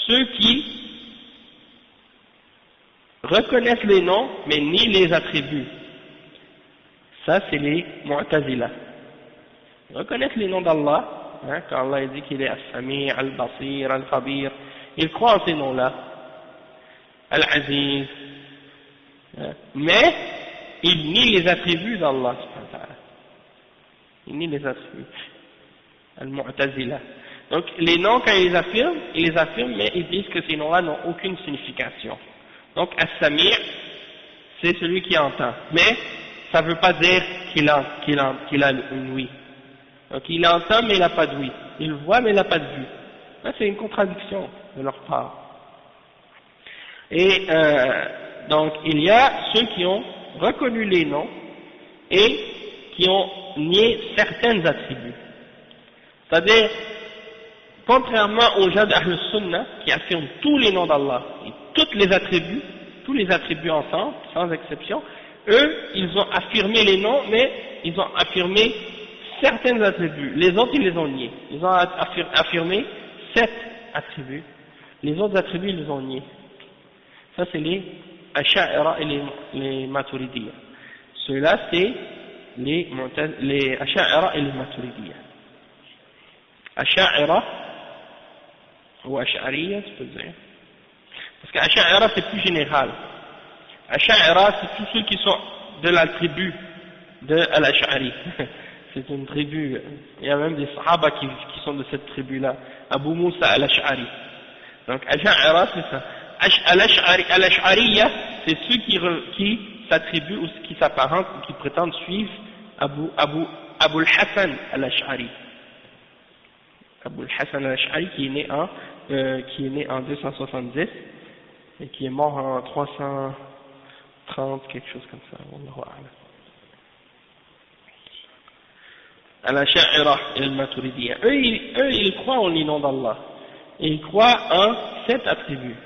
ceux qui reconnaissent les noms mais nient les attributs. Ça, c'est les Mu'tazila. Ils reconnaissent les noms d'Allah, hein, quand Allah dit qu'il est As-Sami', Al-Basir, Al-Khabir. Ils croient en ces noms-là. Al-Aziz. Hein, mais, ils nient les attributs d'Allah. Ils nient les attributs. Al-Mu'tazila. Donc, les noms, quand ils les affirment, mais ils disent que ces noms-là n'ont aucune signification. Donc, As-Sami', c'est celui qui entend. Mais, ça ne veut pas dire qu'il a une ouïe. Donc il entend mais il n'a pas de ouïe. Il voit mais il n'a pas de vue. Là c'est une contradiction de leur part. Et donc il y a ceux qui ont reconnu les noms et qui ont nié certains attributs. C'est-à-dire, contrairement aux gens d'Ahl Sunnah qui affirment tous les noms d'Allah et tous les attributs ensemble, sans exception, eux, ils ont affirmé les noms, mais ils ont affirmé certains attributs. Les autres, ils les ont niés. Ils ont affirmé 7 attributs. Les autres attributs, ils les ont niés. Ça, c'est les Asha'ira et les Maturidiyya. Ceux-là, c'est les Asha'ira et les Maturidiyya. Asha'ira, ou Ash'ariyya, tu peux dire. Parce qu'Asha'ira, c'est plus général. Asha'ira, c'est tous ceux qui sont de la tribu de Al-Ash'ari. C'est une tribu, il y a même des Sahaba qui sont de cette tribu-là. Abu Musa Al-Ash'ari. Donc Asha'ira, c'est ça. Al-Ash'ariyya, c'est ceux qui s'attribuent ou qui s'apparentent ou qui prétendent suivre Abu al-Hassan Al-Ash'ari. Abu al-Hassan Al-Ash'ari qui est né en 270 et qui est mort en 330, quelque chose comme ça. Wallahu a'lam. Al-Asha'ira et al-Maturidiyya. Eux, ils croient en les noms d'Allah. Et ils croient en 7 attributs.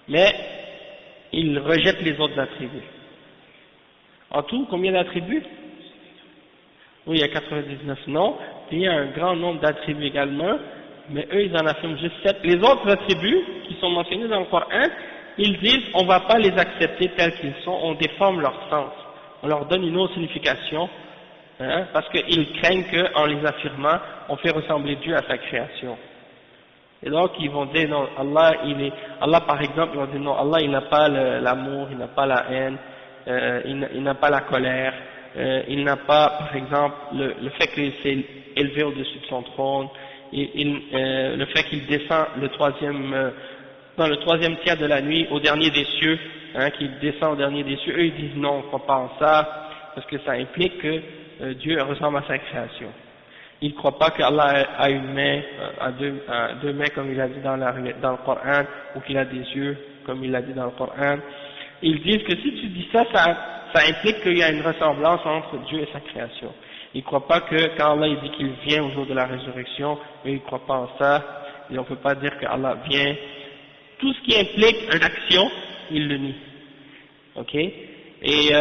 Mais, ils rejettent les autres attributs. En tout, combien d'attributs? Oui, il y a 99 noms. Et il y a un grand nombre d'attributs également. Mais eux, ils en affirment juste 7. Les autres attributs qui sont mentionnés dans le Coran, ils disent on ne va pas les accepter tels qu'ils sont, on déforme leur sens, on leur donne une autre signification, hein, parce qu'ils craignent qu'en les affirmant, on fait ressembler Dieu à sa création. Et donc ils vont dire non, Allah par exemple, ils vont dire non, Allah il n'a pas l'amour, il n'a pas la haine, il n'a pas la colère, il n'a pas par exemple le fait qu'il s'est élevé au-dessus de son trône, le fait qu'il descend dans le troisième tiers de la nuit au dernier des cieux, hein, qu'il descend au dernier des cieux. Eux ils disent non, on ne croit pas en ça, parce que ça implique que Dieu ressemble à sa création. Ils ne croient pas qu'Allah a une main, a deux mains comme il a dit dans le Coran, ou qu'il a des yeux comme il a dit dans le Coran. Ils disent que si tu dis ça, ça implique qu'il y a une ressemblance entre Dieu et sa création. Ils ne croient pas que quand Allah dit qu'il vient au jour de la résurrection, eux ils ne croient pas en ça, et on ne peut pas dire qu'Allah vient. Tout ce qui implique une action, ils le nient. Ok? Et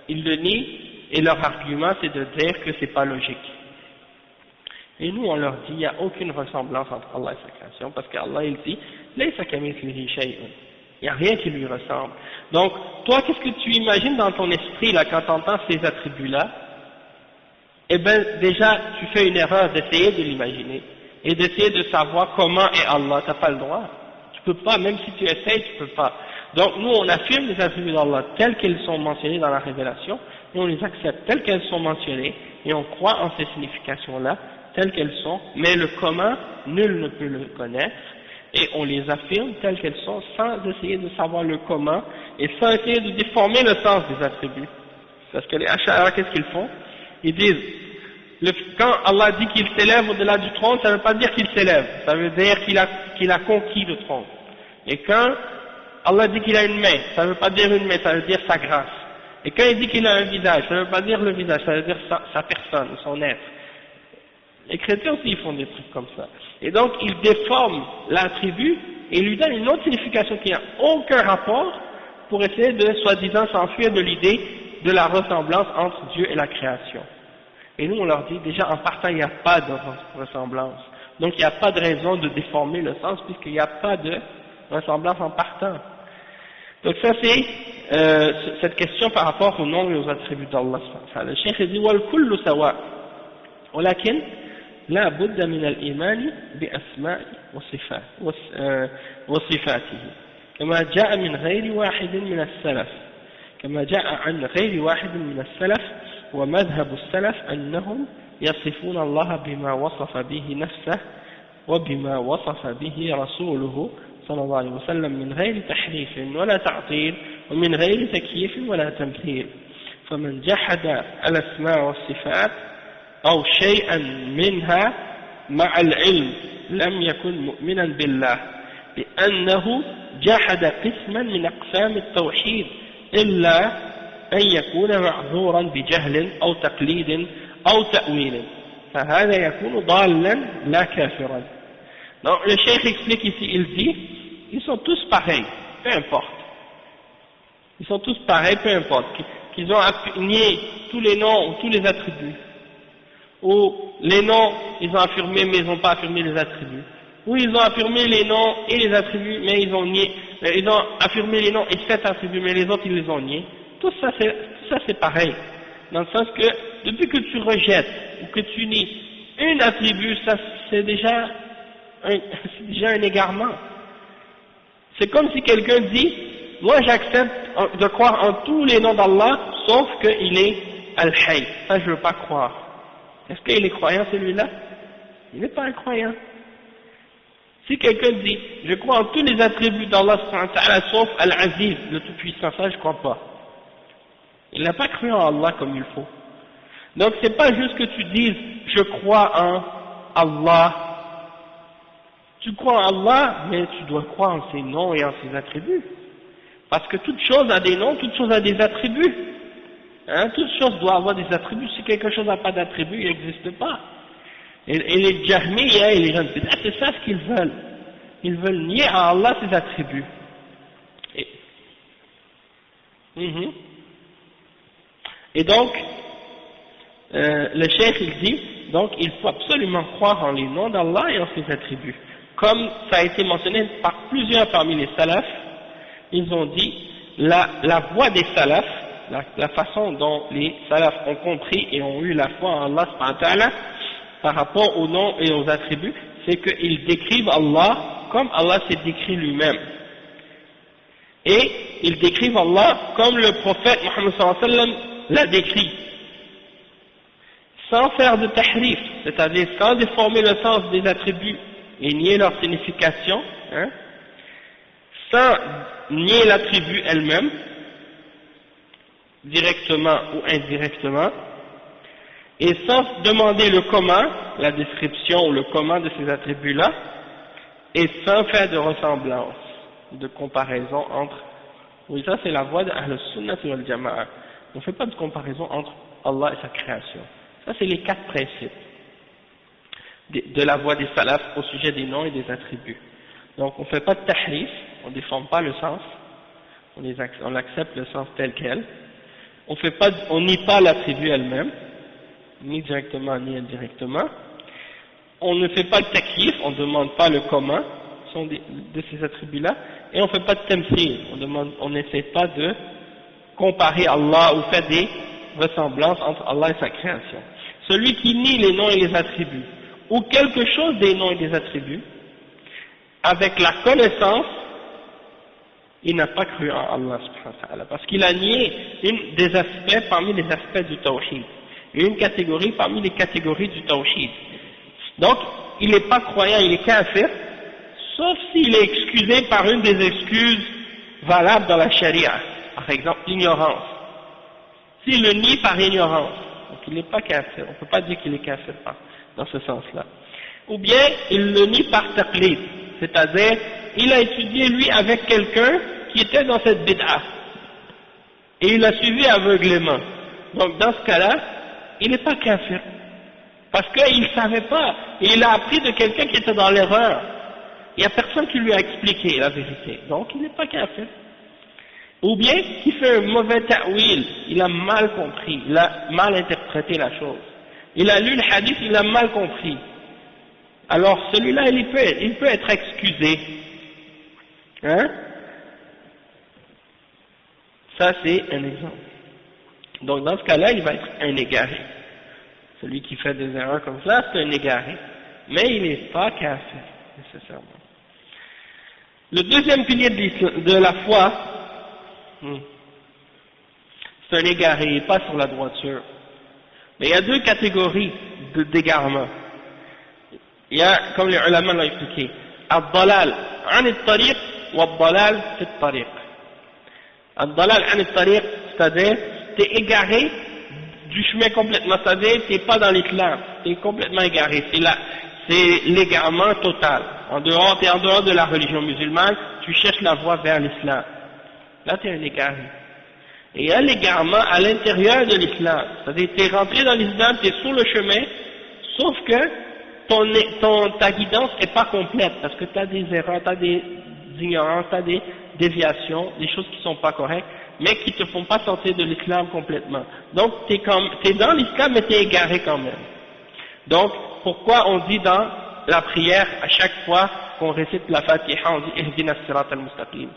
ils le nient, et leur argument c'est de dire que c'est pas logique. Et nous, on leur dit, il n'y a aucune ressemblance entre Allah et sa création, parce qu'Allah, il dit, laysa kamithlihi shay'un. Il n'y a rien qui lui ressemble. Donc, toi, qu'est-ce que tu imagines dans ton esprit, là, quand tu entends ces attributs-là? Eh bien, déjà, tu fais une erreur d'essayer de l'imaginer, et d'essayer de savoir comment est Allah. Tu n'as pas le droit. Tu peux pas, même si tu essayes, tu peux pas. Donc, nous, on affirme les attributs d'Allah tels qu'ils sont mentionnés dans la révélation, et on les accepte tels qu'elles sont mentionnées, et on croit en ces significations-là, telles qu'elles sont, mais le comment, nul ne peut le connaître, et on les affirme telles qu'elles sont sans essayer de savoir le comment, et sans essayer de déformer le sens des attributs. Parce que les Ash'ara, qu'est-ce qu'ils font? Ils disent, quand Allah dit qu'il s'élève au-delà du trône, ça ne veut pas dire qu'il s'élève, ça veut dire qu'il a conquis le trône. Et quand Allah dit qu'il a une main, ça ne veut pas dire une main, ça veut dire sa grâce. Et quand il dit qu'il a un visage, ça ne veut pas dire le visage, ça veut dire sa personne, son être. Les chrétiens aussi ils font des trucs comme ça. Et donc ils déforment l'attribut et lui donnent une autre signification qui n'a aucun rapport pour essayer de soi-disant s'enfuir de l'idée de la ressemblance entre Dieu et la création. Et nous on leur dit déjà en partant il n'y a pas de ressemblance. Donc il n'y a pas de raison de déformer le sens puisqu'il n'y a pas de ressemblance en partant. Donc ça c'est cette question par rapport aux noms et aux attributs d'Allah. Le cheikh dit wal kullu sawa. ولكن لا بد من الإيمان بأسماء وصفاته كما جاء عن غير واحد من السلف ومذهب السلف أنهم يصفون الله بما وصف به نفسه وبما وصف به رسوله صلى الله عليه وسلم من غير تحريف ولا تعطيل ومن غير تكييف ولا تمثيل فمن جحد الأسماء والصفات أو شيئا منها مع العلم لم يكن مؤمنا بالله لأنه جحد قسما من أقسام التوحيد إلا أن يكون معذورا بجهل أو تقليد أو تأويل فهذا يكون ضالا لا كافرا. Donc le cheikh explique ici, il dit, ils sont tous pareils, peu importe. Ils sont tous pareils, peu importe. Qu'ils ont nié tous les noms ou tous les attributs. Ou les noms, ils ont affirmé mais ils n'ont pas affirmé les attributs. Ou ils ont affirmé les noms et les attributs mais ils ont affirmé les noms et 7 attributs mais les autres ils les ont niés. Tout ça c'est pareil. Dans le sens que depuis que tu rejettes ou que tu nies un attribut, ça c'est déjà un égarement. C'est comme si quelqu'un dit, moi j'accepte de croire en tous les noms d'Allah sauf qu'il est Al-Hayy. Ça je ne veux pas croire. Est-ce qu'il est croyant celui-là? Il n'est pas un croyant. Si quelqu'un dit, je crois en tous les attributs d'Allah sauf Al-Aziz, le Tout-Puissant, ça je ne crois pas. Il n'a pas cru en Allah comme il faut. Donc c'est pas juste que tu dises, je crois en Allah. Tu crois en Allah, mais tu dois croire en ses noms et en ses attributs. Parce que toute chose a des noms, toute chose a des attributs. Hein, toute chose doit avoir des attributs. Si quelque chose n'a pas d'attributs, il n'existe pas. Et les Jahmiyyah et les gens de Bid'ah, c'est ça ce qu'ils veulent. Ils veulent nier à Allah ses attributs. Et donc, le cheikh il dit, donc il faut absolument croire en les noms d'Allah et en ses attributs. Comme ça a été mentionné par plusieurs parmi les salafs, ils ont dit la voie des salafs, la façon dont les salafs ont compris et ont eu la foi en Allah subhanahu wa ta'ala par rapport aux noms et aux attributs, c'est qu'ils décrivent Allah comme Allah s'est décrit lui-même. Et ils décrivent Allah comme le prophète Mohammed sallallahu alayhi wa sallam l'a décrit, sans faire de tahrif, c'est-à-dire sans déformer le sens des attributs et nier leur signification, hein, sans nier l'attribut elle-même, directement ou indirectement, et sans demander le comment, la description ou le comment de ces attributs-là, et sans faire de ressemblance, de comparaison entre... Oui, ça c'est la voie de Ahl-Sunnah wal Jama'a. On ne fait pas de comparaison entre Allah et sa création. Ça c'est les 4 principes de la voie des salafs au sujet des noms et des attributs. Donc on ne fait pas de tahrif, on ne déforme pas le sens, on accepte le sens tel quel. On nie pas l'attribut elle-même, ni directement ni indirectement. On ne fait pas le takyif, on ne demande pas le comment de ces attributs-là, et on ne fait pas de tamthil, on n'essaie pas de comparer Allah ou faire des ressemblances entre Allah et sa création. Celui qui nie les noms et les attributs, ou quelque chose des noms et des attributs, avec la connaissance, il n'a pas cru en Allah subhanahu wa ta'ala, parce qu'il a nié des aspects parmi les aspects du tawhid, une catégorie parmi les catégories du tawhid. Donc, il n'est pas croyant, il est kafir, sauf s'il est excusé par une des excuses valables dans la charia, par exemple l'ignorance. S'il le nie par ignorance, donc il n'est pas kafir, on ne peut pas dire qu'il est kafir dans ce sens-là. Ou bien, il le nie par taqlid, c'est-à-dire, il a étudié lui avec quelqu'un qui était dans cette bid'a, et il a suivi aveuglément. Donc dans ce cas-là, il n'est pas kafir, parce qu'il ne savait pas, et il a appris de quelqu'un qui était dans l'erreur. Il n'y a personne qui lui a expliqué la vérité, donc il n'est pas kafir. Ou bien qui fait un mauvais ta'wil, il a mal compris, il a mal interprété la chose. Il a lu le hadith, il a mal compris. Alors celui-là, il peut être excusé. Hein? Ça c'est un exemple. Donc dans ce cas-là, il va être un égaré. Celui qui fait des erreurs comme ça, c'est un égaré. Mais il n'est pas kafir, nécessairement. Le deuxième pilier de la foi, c'est un égaré, il n'est pas sur la droiture. Mais il y a 2 catégories d'égarement. Il y a, comme les ulama l'ont expliqué, al-dalal an al-tariq ou al-dalal fi al-tariq. Al-dalal an al-tariq, c'est-à-dire, t'es égaré du chemin complètement, c'est-à-dire, t'es pas dans l'islam, t'es complètement égaré, c'est l'égarement total. T'es en dehors de la religion musulmane, tu cherches la voie vers l'islam. Là, t'es un égaré. Et il y a l'égarement à l'intérieur de l'islam, c'est-à-dire, t'es rentré dans l'islam, t'es sur le chemin, sauf que ta guidance n'est pas complète, parce que tu as des erreurs, tu as des ignorances, tu as des déviations, des choses qui ne sont pas correctes, mais qui ne te font pas sortir de l'islam complètement. Donc, tu es dans l'islam, mais tu es égaré quand même. Donc, pourquoi on dit dans la prière, à chaque fois qu'on récite la Fatiha, on dit « Ihdina as-sirat al-mustaqim »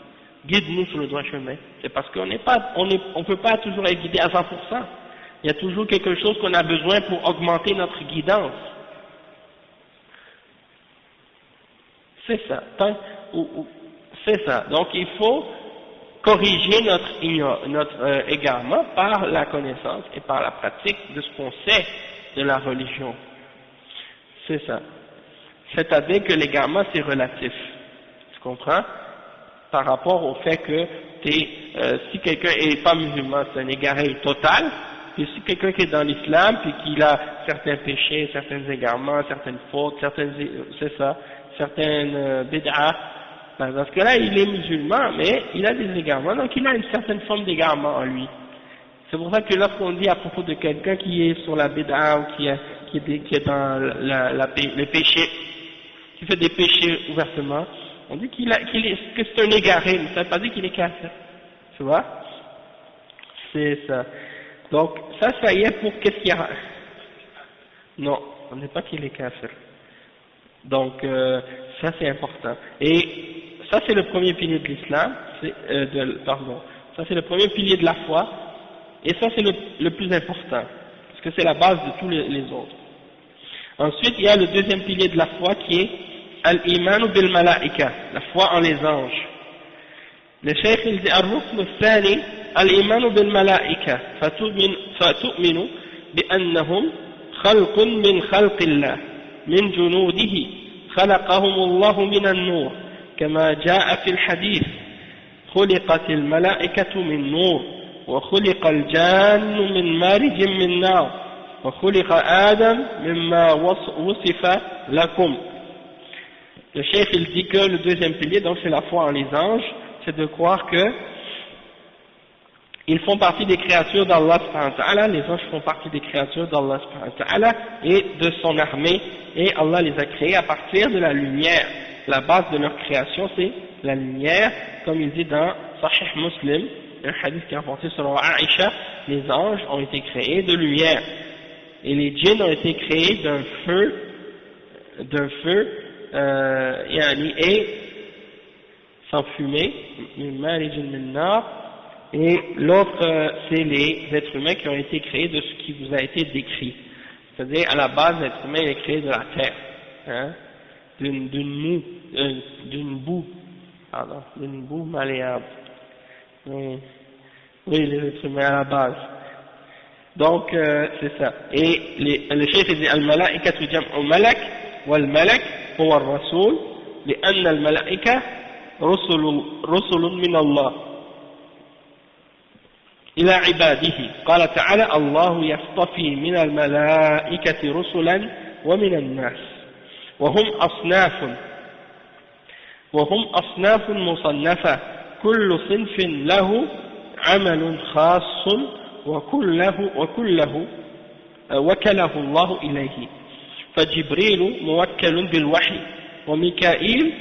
guide-nous sur le droit chemin. C'est parce qu'on on peut pas toujours être guidé à 100%. Il y a toujours quelque chose qu'on a besoin pour augmenter notre guidance. C'est ça. C'est ça. Donc il faut corriger notre égarement par la connaissance et par la pratique de ce qu'on sait de la religion. C'est ça. C'est-à-dire que l'égarement c'est relatif. Tu comprends? Par rapport au fait que si quelqu'un est pas musulman, c'est un égaré total. Et si quelqu'un qui est dans l'islam, puis qu'il a certains péchés, certains égarements, certaines fautes, certaines bid'ah, dans ce cas-là, il est musulman, mais il a des égarements, donc il a une certaine forme d'égarement en lui. C'est pour ça que lorsqu'on dit à propos de quelqu'un qui est sur la bid'ah ou qui est dans les péchés, qui fait des péchés ouvertement, on dit que c'est un égaré, mais ça ne veut pas dire qu'il est kafir. Tu vois? C'est ça. Donc, ça y est pour qu'est-ce qu'il y a. Non, on n'est pas qu'il est kafir. Donc, ça c'est important. Et ça c'est le premier pilier de l'islam, ça c'est le premier pilier de la foi, et ça c'est le plus important, parce que c'est la base de tous les autres. Ensuite, il y a le deuxième pilier de la foi qui est al-imanu bil malaika, la foi en les anges. Le cheikh il dit ar-rukn al-thani al-imanu bil malaika fatu'minu بأنهم خلق من خلق الله من جنوده خلقهم الله من النور كما جاء في الحديث خلقت الملائكة من نور وخلق الجان من مارج من نار وخلق آدم مما وصف لكم. Le cheikh il dit que le deuxième pilier, donc c'est la foi en les anges, c'est de croire que ils font partie des créatures d'Allah subhanahu wa ta'ala, les anges font partie des créatures d'Allah subhanahu wa ta'ala et de son armée, et Allah les a créés à partir de la lumière. La base de leur création c'est la lumière, comme il dit dans Sahih Muslim, un hadith qui est rapporté selon Aïcha, les anges ont été créés de lumière, et les djinns ont été créés d'un feu, et sans fumée, et l'autre c'est les êtres humains qui ont été créés de ce qui vous a été décrit, c'est-à-dire à la base l'être humain est créé de la terre, hein, d'une boue malléable, oui, les êtres humains à la base, donc c'est ça, et le cheikh dit al-malaikatu jam'u malak wal malak huwa ar-rasul لأن الملائكة رسل من الله إلى عباده قال تعالى الله يصطفي من الملائكة رسلا ومن الناس وهم أصناف مصنفة كل صنف له عمل خاص وكله وكله الله إليه فجبريل موكل بالوحي وميكائيل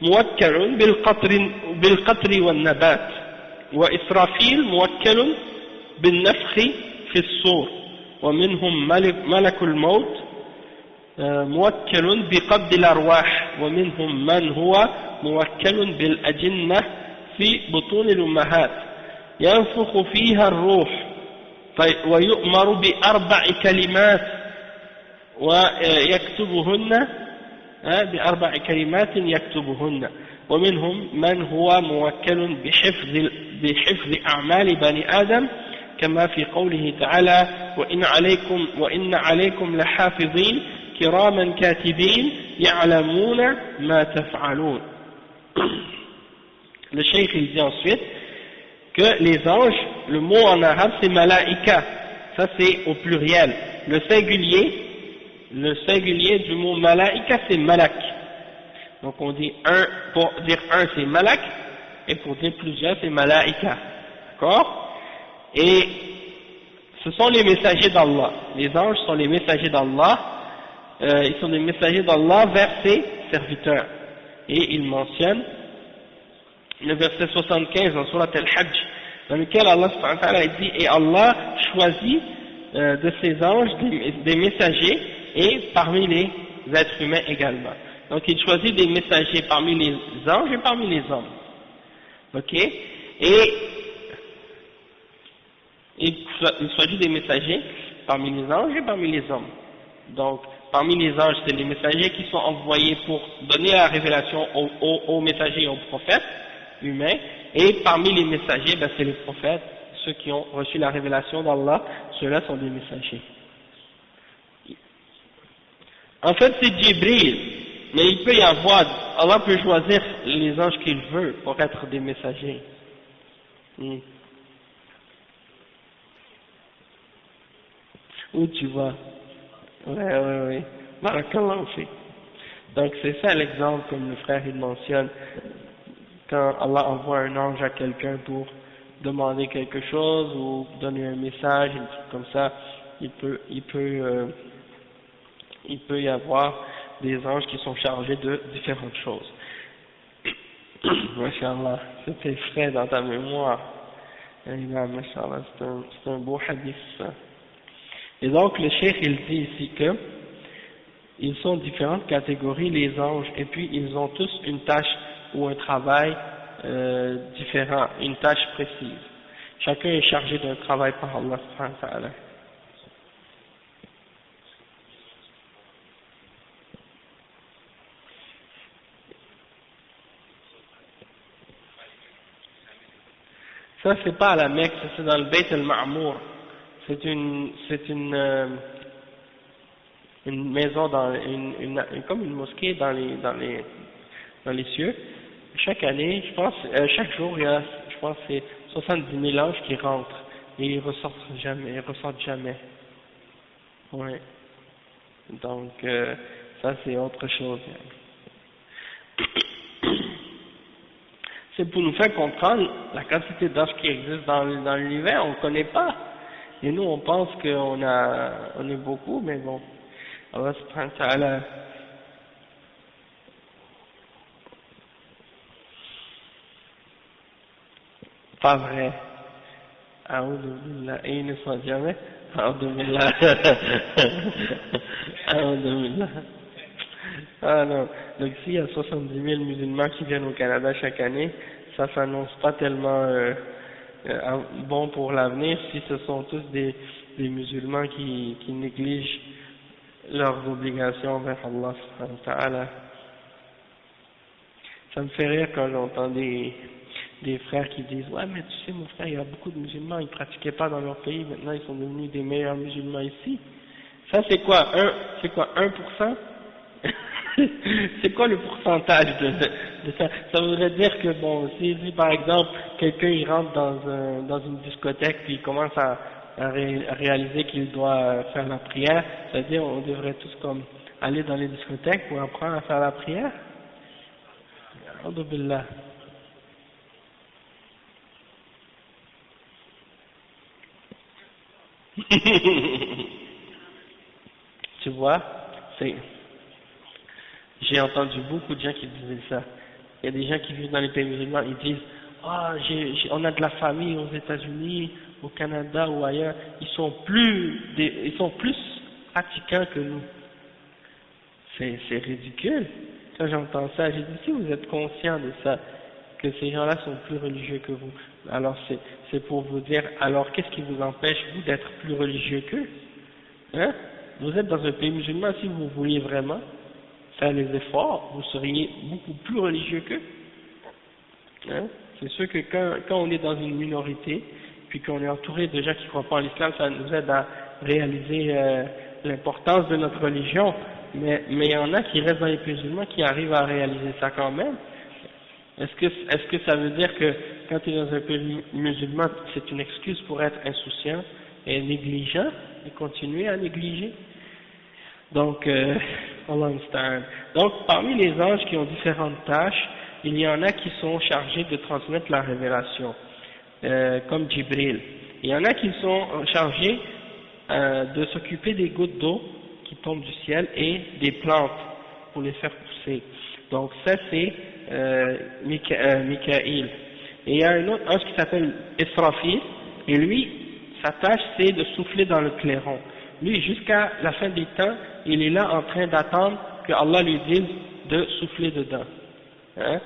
موكل بالقطر والنبات وإسرافيل موكل بالنفخ في الصور ومنهم ملك الموت موكل بقبض الأرواح ومنهم من هو موكل بالأجنة في بطون الأمهات ينفخ فيها الروح ويؤمر بأربع كلمات ويكتبهن بأربع كلمات يكتبهن ومنهم من هو موكل بحفظ أعمال بني آدم كما في قوله تعالى وإن عليكم لحافظين كراما كاتبين يعلمون ما تفعلون. Le cheikh il dit ensuite que les anges, le mot en arabe c'est malaika, ça c'est au pluriel. Le singulier du mot malaika c'est malak. Donc on dit un, pour dire un c'est malak, et pour dire plusieurs c'est malaika. D'accord? Et ce sont les messagers d'Allah. Les anges sont les messagers d'Allah. Ils sont des messagers d'Allah vers ses serviteurs. Et il mentionne le verset 75 dans Surat Al-Hajj, dans lequel Allah subhanahu wa ta'ala dit, et Allah choisit de ses anges des messagers et parmi les êtres humains également. Donc il choisit des messagers parmi les anges et parmi les hommes. Ok? Et il choisit des messagers parmi les anges et parmi les hommes. Donc parmi les anges c'est les messagers qui sont envoyés pour donner la révélation aux messagers et aux prophètes humains, et parmi les messagers c'est les prophètes, ceux qui ont reçu la révélation d'Allah, ceux-là sont des messagers. En fait c'est Jibril, mais il peut y avoir, Allah peut choisir les anges qu'il veut pour être des messagers. Où tu vas? Ouais. Barakallahu fi. Donc c'est ça l'exemple, comme le frère il mentionne, quand Allah envoie un ange à quelqu'un pour demander quelque chose ou donner un message, un truc comme ça, il peut y avoir des anges qui sont chargés de différentes choses. Masha'Allah, c'était frais dans ta mémoire. Masha'Allah, c'est un beau hadith ça. Et donc le cheikh il dit ici que ils sont différentes catégories les anges, et puis ils ont tous une tâche ou un travail différent, une tâche précise. Chacun est chargé d'un travail par Allah subhanahu wa ta'ala. Ça, c'est pas à la Mecque, c'est dans le Bayt al-Ma'mour. C'est une maison comme une mosquée dans les cieux. Chaque année, je pense, chaque jour, il y a, je pense, c'est 70 000 anges qui rentrent et ils ressortent jamais. Ouais. Donc, ça c'est autre chose. C'est pour nous faire comprendre la quantité d'anges qui existent dans l'univers, on ne connaît pas. Et nous, on pense on est beaucoup, mais bon. Allah subhanahu wa ta'ala. Pas vrai. A'udhu billah. Et ils ne sont jamais. A'udhu billah. A'udhu billah. Ah non. Donc s'il y a 70 000 musulmans qui viennent au Canada chaque année, ça s'annonce pas tellement bon pour l'avenir si ce sont tous des musulmans qui négligent leurs obligations envers Allah subhanahu wa ta'ala. Ça me fait rire quand j'entends des frères qui disent ouais mais tu sais mon frère, il y a beaucoup de musulmans, ils pratiquaient pas dans leur pays, maintenant ils sont devenus des meilleurs musulmans ici. Ça c'est quoi 1%? C'est quoi le pourcentage de ça? Ça voudrait dire que bon, si par exemple quelqu'un il rentre dans une discothèque puis il commence à réaliser qu'il doit faire la prière, c'est-à-dire on devrait tous comme aller dans les discothèques pour apprendre à faire la prière? A'udhu billah. Tu vois, j'ai entendu beaucoup de gens qui disaient ça. Il y a des gens qui vivent dans les pays musulmans, ils disent on a de la famille aux États-Unis, au Canada ou ailleurs, ils sont plus pratiquants que nous. C'est ridicule. Quand j'entends ça, j'ai dit si vous êtes conscient de ça, que ces gens-là sont plus religieux que vous, alors c'est pour vous dire, alors qu'est-ce qui vous empêche vous d'être plus religieux qu'eux? Hein? Vous êtes dans un pays musulman, si vous vouliez vraiment faire les efforts, vous seriez beaucoup plus religieux qu'eux. Hein? C'est sûr que quand on est dans une minorité, puis qu'on est entouré de gens qui ne croient pas en l'islam, ça nous aide à réaliser l'importance de notre religion, mais il y en a qui restent dans les pays musulmans qui arrivent à réaliser ça quand même. Est-ce que ça veut dire que quand tu es dans un pays musulman, c'est une excuse pour être insouciant et négligent et continuer à négliger? Donc, Allah understand. Donc, parmi les anges qui ont différentes tâches, il y en a qui sont chargés de transmettre la révélation, comme Jibril. Il y en a qui sont chargés de s'occuper des gouttes d'eau qui tombent du ciel et des plantes pour les faire pousser. Donc ça c'est Mikaïl. Et il y a un autre ange qui s'appelle Israfil, et lui, sa tâche c'est de souffler dans le clairon. Lui, jusqu'à la fin des temps, il est là en train d'attendre que Allah lui dise de souffler dedans. Hein?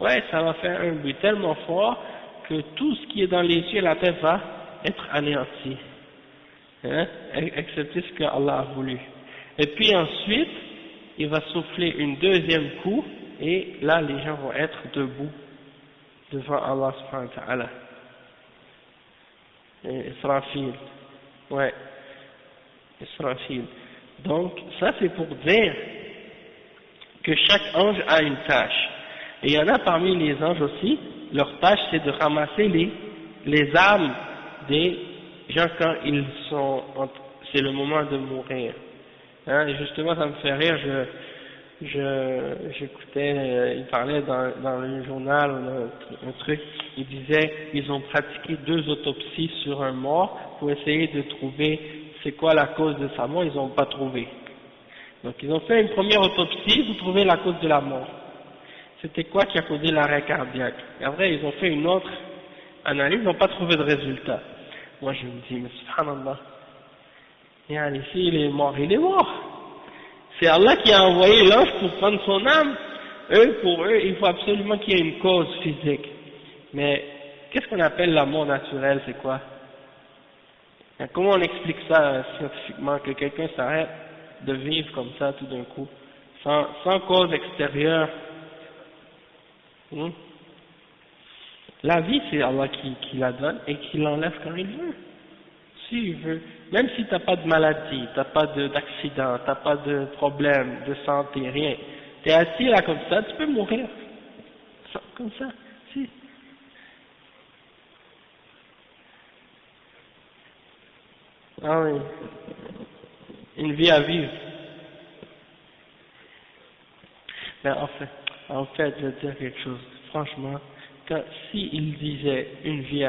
Ouais, ça va faire un bruit tellement fort que tout ce qui est dans les cieux et la terre va être anéanti. Hein? Excepté ce que Allah a voulu. Et puis ensuite, il va souffler une deuxième coup, et là les gens vont être debout devant Allah subhanahu wa ta'ala. Israfil. Ouais. Israfil. Donc, ça c'est pour dire que chaque ange a une tâche. Et il y en a parmi les anges aussi, leur tâche c'est de ramasser les âmes des gens quand c'est le moment de mourir. Hein, et justement, ça me fait rire, j'écoutais, il parlait dans le journal, un truc, il disait, ils ont pratiqué 2 autopsies sur un mort pour essayer de trouver c'est quoi la cause de sa mort, ils n'ont pas trouvé. Donc ils ont fait une première autopsie, vous trouvez la cause de la mort. C'était quoi qui a causé l'arrêt cardiaque? Et après, ils ont fait une autre analyse, ils n'ont pas trouvé de résultat. Moi je me dis, mais subhanallah, ici il est mort, il est mort. C'est Allah qui a envoyé l'ange pour prendre son âme. Pour eux, il faut absolument qu'il y ait une cause physique. Mais qu'est-ce qu'on appelle la mort naturelle, c'est quoi? Comment on explique ça scientifiquement, que quelqu'un s'arrête de vivre comme ça tout d'un coup, sans cause extérieure? La vie, c'est Allah qui la donne et qui l'enlève quand il veut. S'il veut. Même si tu n'as pas de maladie, tu n'as pas d'accident, tu n'as pas de problème de santé, rien. Tu es assis là comme ça, tu peux mourir. Comme ça, si. Ah oui. Une vie à vivre. Mais en fait, je vais dire quelque chose. Franchement, s'il disait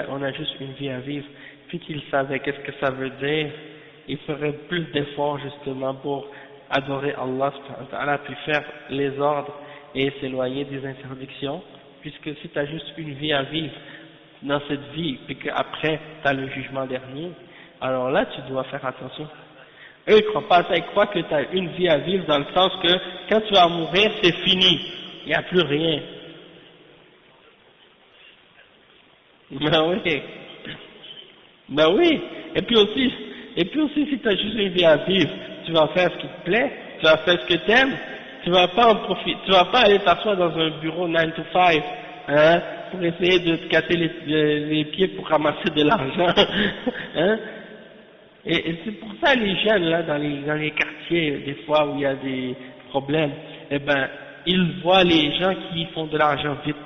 on a juste une vie à vivre, puis qu'il savait qu'est-ce que ça veut dire, il ferait plus d'efforts justement pour adorer Allah subhanahu wa ta'ala, puis faire les ordres et s'éloigner des interdictions, puisque si tu as juste une vie à vivre dans cette vie, puis qu'après tu as le jugement dernier, alors là tu dois faire attention. Eux ils croient pas à ça, ils croient que tu as une vie à vivre dans le sens que quand tu vas mourir c'est fini, il n'y a plus rien. Ben oui, et puis aussi si tu as juste une vie à vivre, tu vas faire ce qui te plaît, tu vas faire ce que tu aimes, tu vas pas en profiter, tu vas pas aller t'asseoir dans un bureau 9 to 5, hein, pour essayer de te casser les pieds pour ramasser de l'argent, hein. Et c'est pour ça les jeunes là dans les quartiers, des fois où il y a des problèmes, eh ben ils voient les gens qui font de l'argent vite.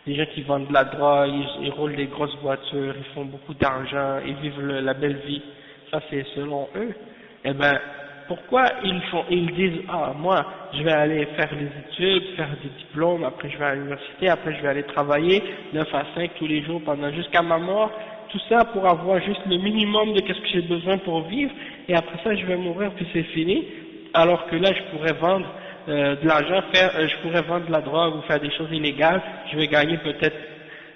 Les gens qui vendent de la drogue, ils roulent des grosses voitures, ils font beaucoup d'argent, ils vivent la belle vie. Ça c'est selon eux. Eh ben, pourquoi ils disent, moi, je vais aller faire les études, faire des diplômes, après je vais à l'université, après je vais aller travailler 9 à 5 tous les jours jusqu'à ma mort, tout ça pour avoir juste le minimum de qu'est-ce que j'ai besoin pour vivre, et après ça je vais mourir puis c'est fini, alors que là je pourrais vendre de l'argent, je pourrais vendre de la drogue ou faire des choses illégales, je vais gagner peut-être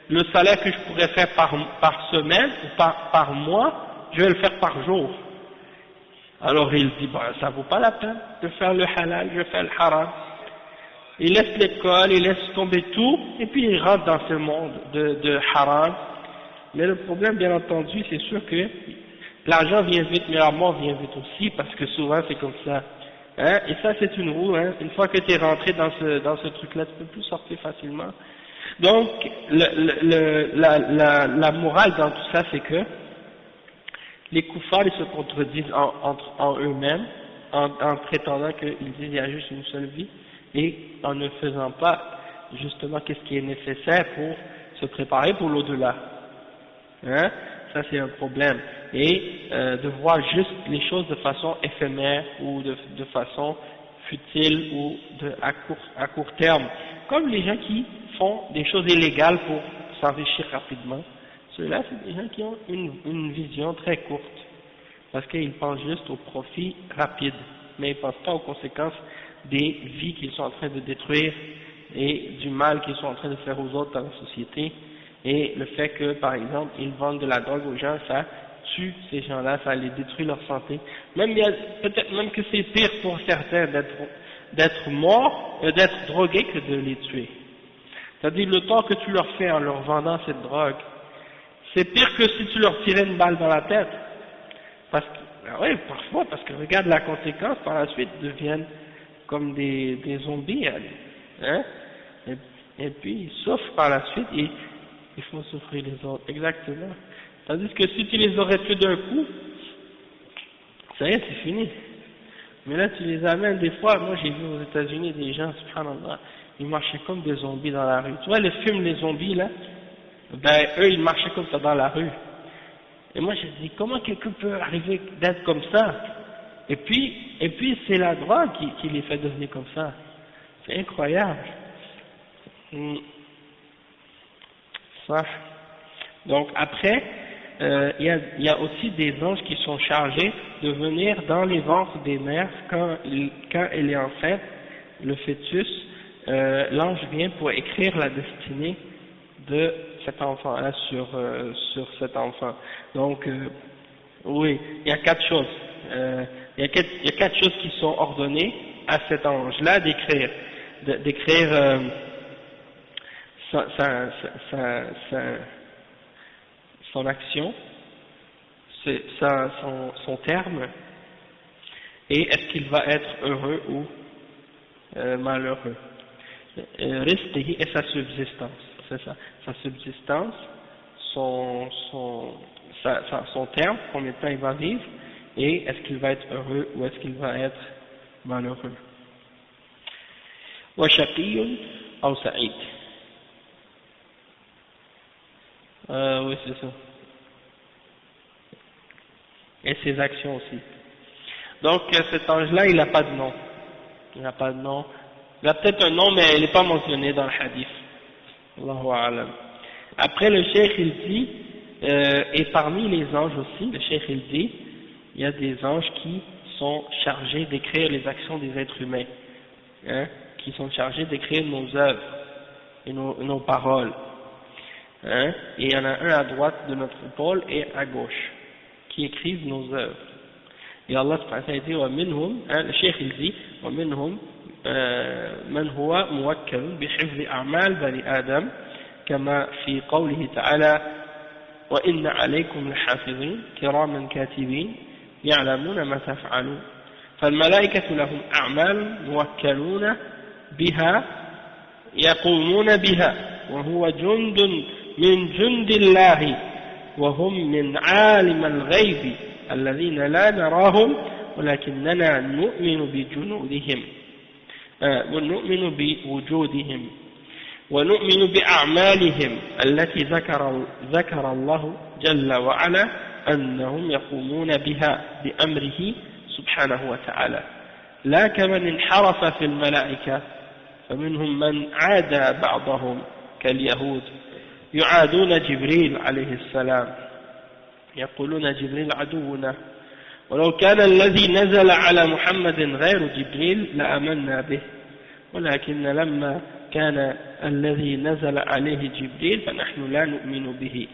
le salaire que je pourrais faire par semaine ou par mois, je vais le faire par jour. Alors il dit, ça vaut pas la peine de faire le halal, je vais faire le haram. Il laisse l'école, il laisse tomber tout, et puis il rentre dans ce monde de haram. Mais le problème, bien entendu, c'est sûr que l'argent vient vite, mais la mort vient vite aussi, parce que souvent c'est comme ça. Hein, et ça c'est une roue, hein. Une fois que tu es rentré dans ce truc-là, tu peux plus sortir facilement. Donc la morale dans tout ça, c'est que les koufars ils se contredisent en eux-mêmes, en prétendant qu'ils disent il y a juste une seule vie, et en ne faisant pas justement qu'est-ce qui est nécessaire pour se préparer pour l'au-delà. Hein, ça c'est un problème. Et de voir juste les choses de façon éphémère ou de façon futile ou à court terme, comme les gens qui font des choses illégales pour s'enrichir rapidement. Ceux-là, c'est des gens qui ont une vision très courte, parce qu'ils pensent juste au profit rapide, mais ils ne pensent pas aux conséquences des vies qu'ils sont en train de détruire et du mal qu'ils sont en train de faire aux autres dans la société, et le fait que, par exemple, ils vendent de la drogue aux gens, ça tue ces gens-là, ça les détruit leur santé. Peut-être même que c'est pire pour certains d'être morts, d'être drogués que de les tuer. C'est-à-dire le temps que tu leur fais en leur vendant cette drogue, c'est pire que si tu leur tirais une balle dans la tête. Parce que, oui, parfois, parce que regarde la conséquence, par la suite, ils deviennent comme des zombies, hein, et puis ils souffrent par la suite et ils font souffrir les autres, exactement. Tandis que si tu les aurais tués d'un coup, ça y est, c'est fini. Mais là, tu les amènes des fois, moi j'ai vu aux États-Unis des gens, subhanallah, ils marchaient comme des zombies dans la rue. Tu vois le film Les Zombies là, ben eux ils marchaient comme ça dans la rue. Et moi je dis, comment quelqu'un peut arriver d'être comme ça? Et puis c'est la drogue qui les fait devenir comme ça. C'est incroyable. Ça. Donc après, il y a aussi des anges qui sont chargés de venir dans les ventres des mères quand elle est enceinte, le fœtus, l'ange vient pour écrire la destinée de cet enfant-là sur cet enfant. Donc oui, il y a quatre choses. Il y a quatre choses qui sont ordonnées à cet ange-là d'écrire. d'écrire son action, son terme, et est-ce qu'il va être heureux ou malheureux. Rizqihi et sa subsistance, c'est ça, sa subsistance, son terme, combien de temps il va vivre, et est-ce qu'il va être heureux ou est-ce qu'il va être malheureux. Wa shaqiyyun aw sa'id. Oui, c'est ça. Et ses actions aussi. Donc cet ange-là, il n'a pas de nom. Il n'a pas de nom. Il a peut-être un nom, mais il n'est pas mentionné dans le hadith. Allahu a'lam. Après, le cheikh, il dit, et parmi les anges aussi, le cheikh, il dit, il y a des anges qui sont chargés d'écrire les actions des êtres humains, hein, qui sont chargés d'écrire nos œuvres et nos paroles. Hein, et il y en a un à droite de notre épaule et à gauche, qui écrivent nos œuvres. Et Allah subhanahu wa ta'ala dit, وَمِنْهُمْ, hein, le cheikh il dit, وَمِنْهُمْ من هو موكل بحفظ أعمال بني آدم كما في قوله تعالى وإن عليكم لحافظين كراما كاتبين يعلمون ما تفعلون فالملائكة لهم أعمال موكلون بها يقومون بها وهو جند من جند الله وهم من عالم الغيب الذين لا نراهم ولكننا نؤمن بجنودهم ونؤمن بوجودهم ونؤمن بأعمالهم التي ذكر الله جل وعلا أنهم يقومون بها بأمره سبحانه وتعالى لا كمن انحرف في الملائكة فمنهم من عادى بعضهم كاليهود يعادون جبريل عليه السلام يقولون جبريل عدونا ولو كان الذي نزل على محمد غير جبريل لآمنا به ولكن لما كان الذي نزل عليه جبريل فنحن لا نؤمن به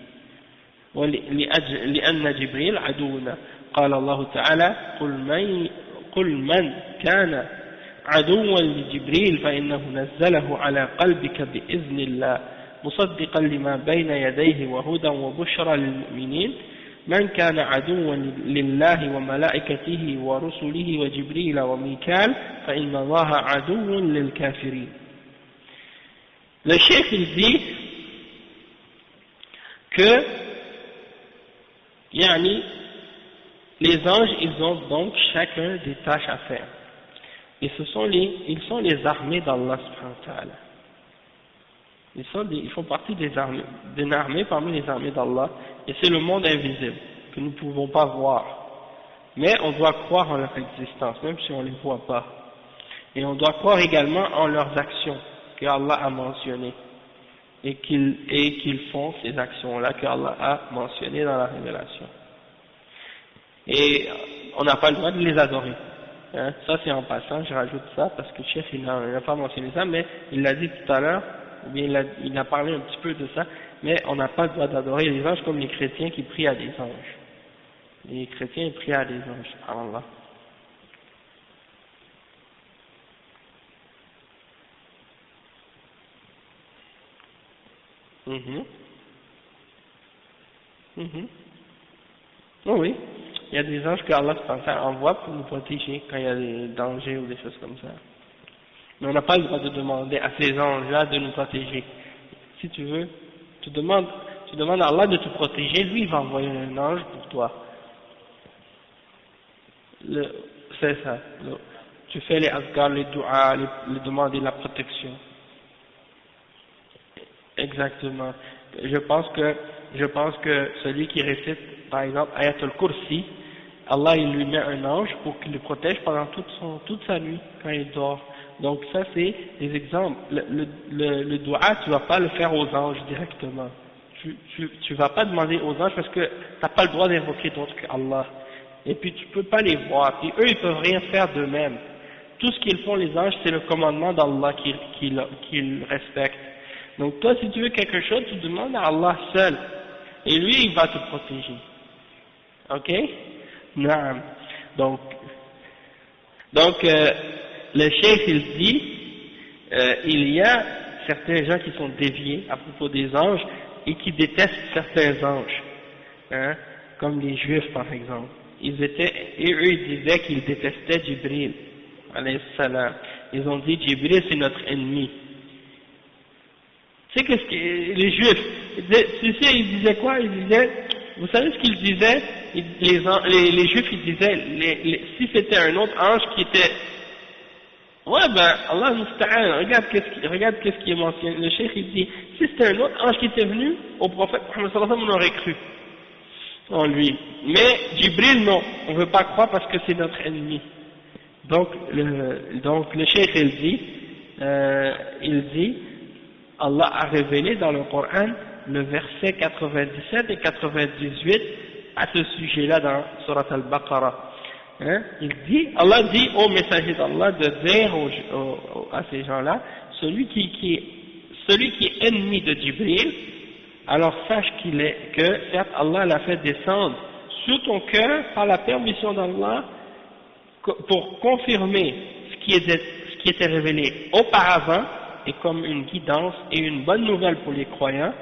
لأن جبريل عدونا قال الله تعالى قل من كان عدوا لجبريل فإنه نزله على قلبك بإذن الله مصدقا لما بين يديه وهدى وبشرى للمؤمنين من كان عدوا لله وملائكته ورسله وجبريل وميكال فإن الله عدو للكافرين. Le cheikh il dit que les anges ils ont donc chacun des tâches à faire et ils sont les armées d'Allah subhanahu wa ta'ala. Ils font partie d'une armée parmi les armées d'Allah, et c'est le monde invisible que nous ne pouvons pas voir. Mais on doit croire en leur existence, même si on ne les voit pas. Et on doit croire également en leurs actions que Allah a mentionnées, et qu'ils font ces actions-là que Allah a mentionnées dans la révélation. Et on n'a pas le droit de les adorer. Hein? Ça c'est en passant, je rajoute ça parce que le chef il n'a pas mentionné ça, mais il l'a dit tout à l'heure, ou bien il a parlé un petit peu de ça, mais on n'a pas le droit d'adorer les anges comme les chrétiens qui prient à des anges. Les chrétiens prient à des anges, subhanallah. Oh oui, il y a des anges que Allah envoie pour nous protéger quand il y a des dangers ou des choses comme ça. Mais on n'a pas le droit de demander à ces anges-là de nous protéger. Si tu veux, tu demandes à Allah de te protéger, lui il va envoyer un ange pour toi. C'est ça. Tu fais les azkar, les du'a, les demandes et la protection. Exactement. Je pense que celui qui récite, par exemple, Ayatul Kursi, Allah il lui met un ange pour qu'il le protège pendant toute sa nuit quand il dort. Donc ça c'est des exemples. Le dua, tu vas pas le faire aux anges directement. Tu vas pas demander aux anges parce que t'as pas le droit d'invoquer d'autre qu'Allah. Et puis tu peux pas les voir. Puis eux ils peuvent rien faire d'eux-mêmes. Tout ce qu'ils font les anges c'est le commandement d'Allah qu'ils respectent. Donc toi si tu veux quelque chose tu demandes à Allah seul. Et lui il va te protéger. Ok? Naam. Donc le cheikh il dit il y a certains gens qui sont déviés à propos des anges et qui détestent certains anges, hein, comme les juifs par exemple. Et eux ils disaient qu'ils détestaient Jibril, alayhi salam. Ils ont dit Jibril c'est notre ennemi. Tu sais qu'est-ce que les juifs, tu sais ils disaient quoi? Ils disaient, vous savez ce qu'ils disaient? Les juifs ils disaient, si c'était un autre ange qui était, ouais ben Allah musta'an, regarde qu'est-ce qui est mentionné. Le cheikh il dit, si c'était un autre ange qui était venu au prophète Muhammad sallallahu alayhi wa sallam, on aurait cru en lui. Mais Jibril non, on ne veut pas croire parce que c'est notre ennemi. Donc le cheikh il dit, Allah a révélé dans le Coran le verset 97 et 98 à ce sujet-là dans Surat al-Baqarah. Hein? Allah dit au messager d'Allah de dire à ces gens-là, celui qui est ennemi de Jibril, alors sache que certes Allah l'a fait descendre sur ton cœur par la permission d'Allah pour confirmer ce qui était révélé auparavant et comme une guidance et une bonne nouvelle pour les croyants.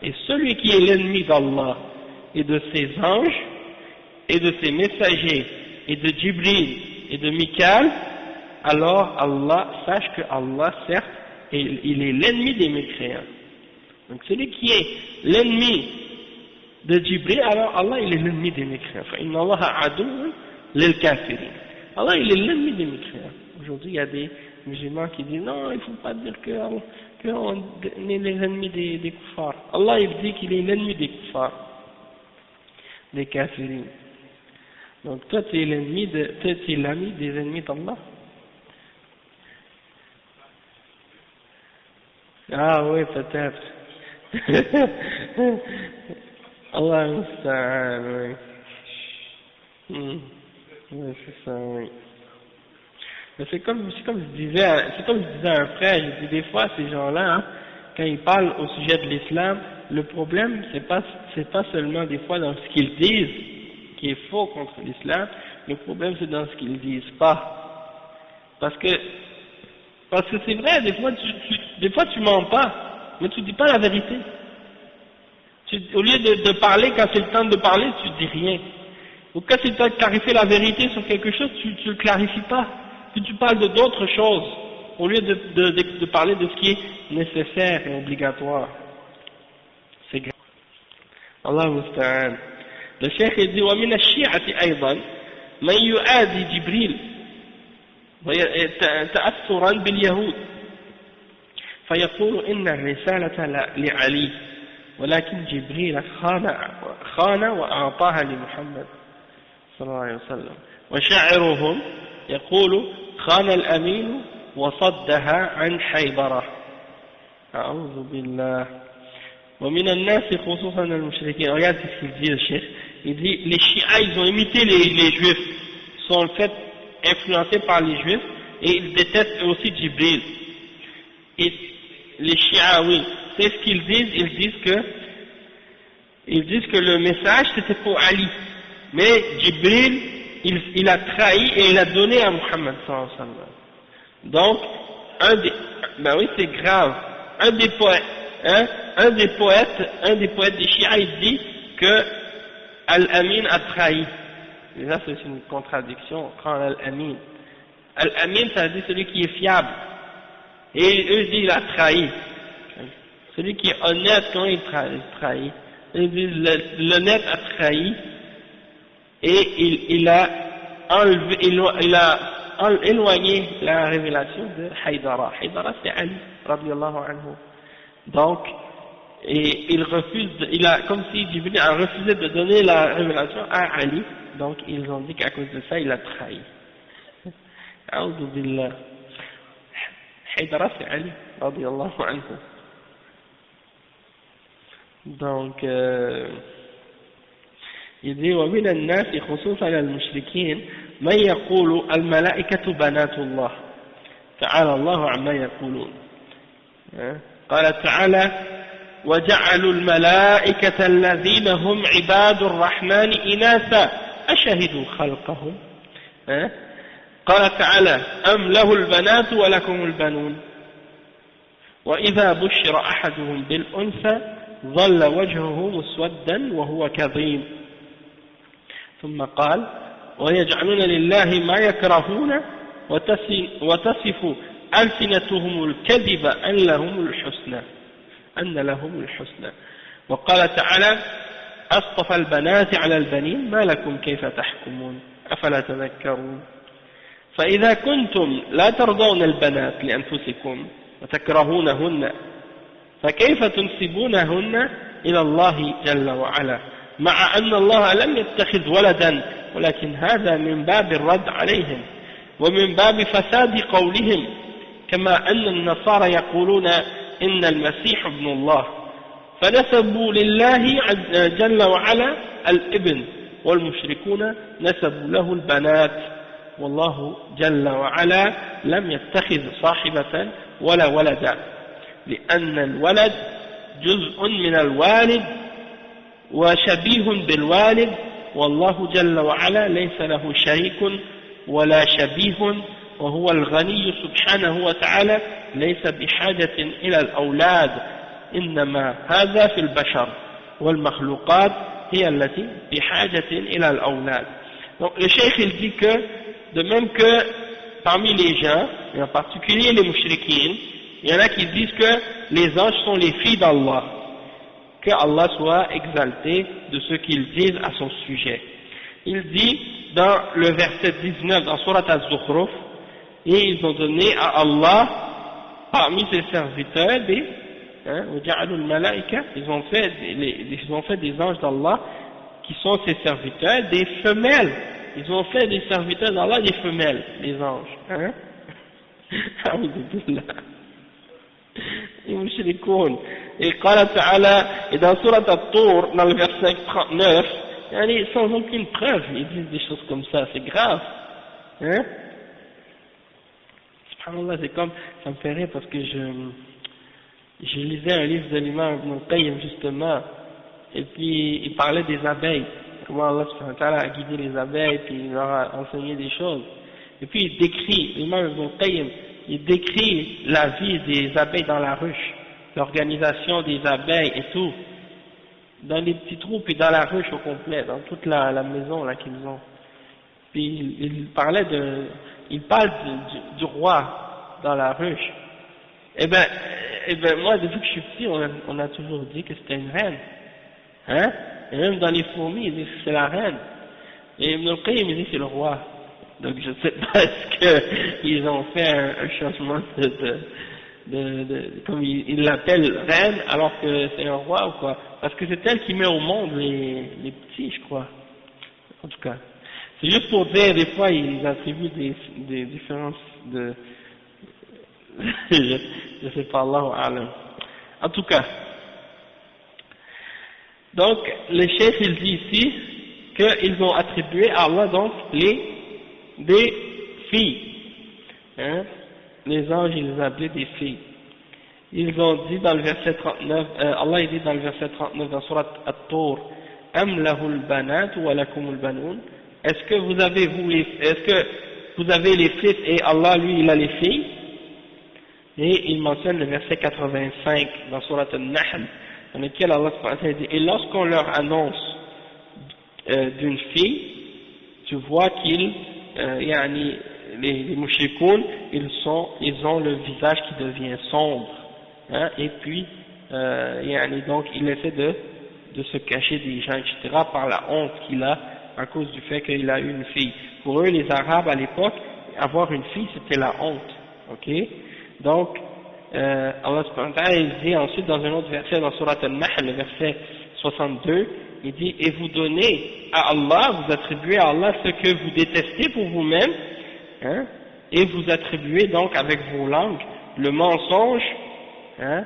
Et celui qui est l'ennemi d'Allah et de ses anges et de ses messagers et de Jibril et de Mikaël, alors Allah, sache que Allah certes il est l'ennemi des mécréants. Donc celui qui est l'ennemi de Jibril, alors Allah il est l'ennemi des mécréants. Inna Allah aduwwun lil kafirin. Allah il est l'ennemi des mécréants. Aujourd'hui il y a des musulmans qui disent non, il ne faut pas dire qu'on est les ennemis des kuffars. Allah il dit qu'il est l'ennemi des kuffars, des kafirin. Donc toi tu es l'ami des ennemis d'Allah. Ah oui, peut-être. Allah musta'an, oui. Oui, c'est ça, oui. Mais c'est comme je disais à un frère, je dis des fois ces gens-là, hein, quand ils parlent au sujet de l'islam, le problème c'est pas seulement des fois dans ce qu'ils disent qui est faux contre l'islam, le problème c'est dans ce qu'ils disent pas. Parce que c'est vrai, des fois tu mens pas, mais tu dis pas la vérité. Au lieu de parler, quand c'est le temps de parler, tu dis rien. Ou quand c'est le temps de clarifier la vérité sur quelque chose, tu le clarifies pas. Puis tu parles de d'autres choses, au lieu de parler de ce qui est nécessaire et obligatoire. C'est grave. Allah musta'an. Le cheikh dit ومن الشيعة أيضا من يؤذي جبريل تأثرا باليهود فيقول إن الرسالة لعلي ولكن جبريل خان وأعطاها لمحمد صلى الله عليه وسلم وشاعرهم يقول خان الأمين وصدها عن حيبرة أعوذ بالله ومن الناس خصوصا المشركين. Regarde ce qu'il dit le cheikh. Il dit les chiites ils ont imité les juifs, sont en fait influencés par les juifs et ils détestent aussi Jibril. Et les chiites, oui, c'est ce qu'ils disent. Ils disent que le message c'était pour Ali, mais Jibril il a trahi et il a donné à Muhammad sallallahu alayhi wa sallam. Donc ben oui c'est grave, un des poètes des chiites il dit que Al-Amin a trahi. Et là c'est une contradiction quand Al-Amin ça veut dire celui qui est fiable, et eux disent il a trahi. Celui qui est honnête quand il trahit, ils disent l'honnête a trahi et il a éloigné la révélation de Haydara. Haydara c'est Ali radiyallahu anhu. Donc et comme si Jibril a refusé de donner la révélation à Ali, donc ils ont dit qu'à cause de ça il a trahi. A'udhu billah. Haydara c'est Ali radiyallahu anhu. Donc il dit ومن الناس خصوصا المشركين من يقول الملائكة بنات الله تعالى الله عما يقولون. قال تعالى وجعلوا الملائكة الذين هم عباد الرحمن إناثا أشهدوا خلقهم. قال تعالى أم له البنات ولكم البنون. وإذا بشر أحدهم بالأنثى ظل وجهه مسودا وهو كظيم ثم قال ويجعلون لله ما يكرهون وتصف ألسنتهم الكذب أن لهم الحسنى وقال تعالى أصطفى البنات على البنين ما لكم كيف تحكمون أفلا تذكرون فإذا كنتم لا ترضون البنات لأنفسكم وتكرهونهن فكيف تنسبونهن إلى الله جل وعلا مع أن الله لم يتخذ ولدا ولكن هذا من باب الرد عليهم ومن باب فساد قولهم كما أن النصارى يقولون إن المسيح ابن الله فنسبوا لله جل وعلا الابن والمشركون نسبوا له البنات والله جل وعلا لم يتخذ صاحبة ولا ولدا لأن الولد جزء من الوالد وشبيه بالوالد والله جل وعلا ليس له شريك ولا شبيه وهو الغني سبحانه وتعالى ليس بحاجة إلى الأولاد إنما هذا في البشر والمخلوقات هي التي بحاجة إلى الأولاد. Donc le cheikh il dit que de même que parmi les gens et en particulier les mouchriquines il y en a qui disent que les anges sont les filles d'Allah, que Allah soit exalté de ce qu'ils disent à son sujet. Il dit dans le verset 19 dans Surat Az-Zukhruf et ils ont donné à Allah parmi ses serviteurs des ils ont fait des anges d'Allah qui sont ses serviteurs des femelles. Ils ont fait des serviteurs d'Allah des femelles, les anges. Hein? Et قال تعالى et dans Surat At-Tur dans le verset 39 sans aucune preuve ils disent des choses comme ça, c'est grave. Hein? Subhanallah, c'est comme, ça me fait rire parce que je lisais un livre de l'imam Ibn al-Qayyim justement, et puis il parlait des abeilles, comment Allah subhanahu wa ta'ala a guidé les abeilles, puis il leur a enseigné des choses. Et puis il décrit, l'imam Ibn al-Qayyim, il décrit la vie des abeilles dans la ruche, l'organisation des abeilles et tout, dans les petits trous, puis dans la ruche au complet, dans toute la maison là qu'ils ont. Puis il parle du roi dans la ruche. Eh ben moi, depuis que je suis petit, on a toujours dit que c'était une reine. Hein? Et même dans les fourmis, ils disent que c'est la reine. Et Ibn al-Qayyim, il dit que c'est le roi. Donc je ne sais pas est-ce qu'ils ont fait un changement comme ils l'appellent reine, alors que c'est un roi ou quoi. Parce que c'est elle qui met au monde les petits, je crois. En tout cas. C'est juste pour dire, des fois, ils attribuent des différences de... je sais pas, Allahu A'lam. En tout cas, donc le chef il dit ici qu'ils ont attribué à Allah donc des filles, hein? Les anges ils les appelaient des filles. Ils ont dit dans le verset 39, Allah il dit dans le verset 39 dans Surat At-Tur, Am lahul banat wa lakumul banoun. Est-ce que vous avez les fils et Allah lui il a les filles? Et il mentionne le verset 85 dans Surat An-Nahl, dans lequel Allah dit, et lorsqu'on leur annonce d'une fille, tu vois qu'ils, les mushrikoun, ils ont le visage qui devient sombre, hein, et puis, donc il essaie de se cacher des gens, etc., par la honte qu'il a, à cause du fait qu'il a eu une fille. Pour eux, les Arabes à l'époque, avoir une fille, c'était la honte, ok? Donc, Allah subhanahu wa ta'ala, il dit ensuite dans un autre verset, dans Surat Al-Nahl, le verset 62, il dit, et vous donnez à Allah, vous attribuez à Allah ce que vous détestez pour vous-même, hein, et vous attribuez donc avec vos langues le mensonge, hein,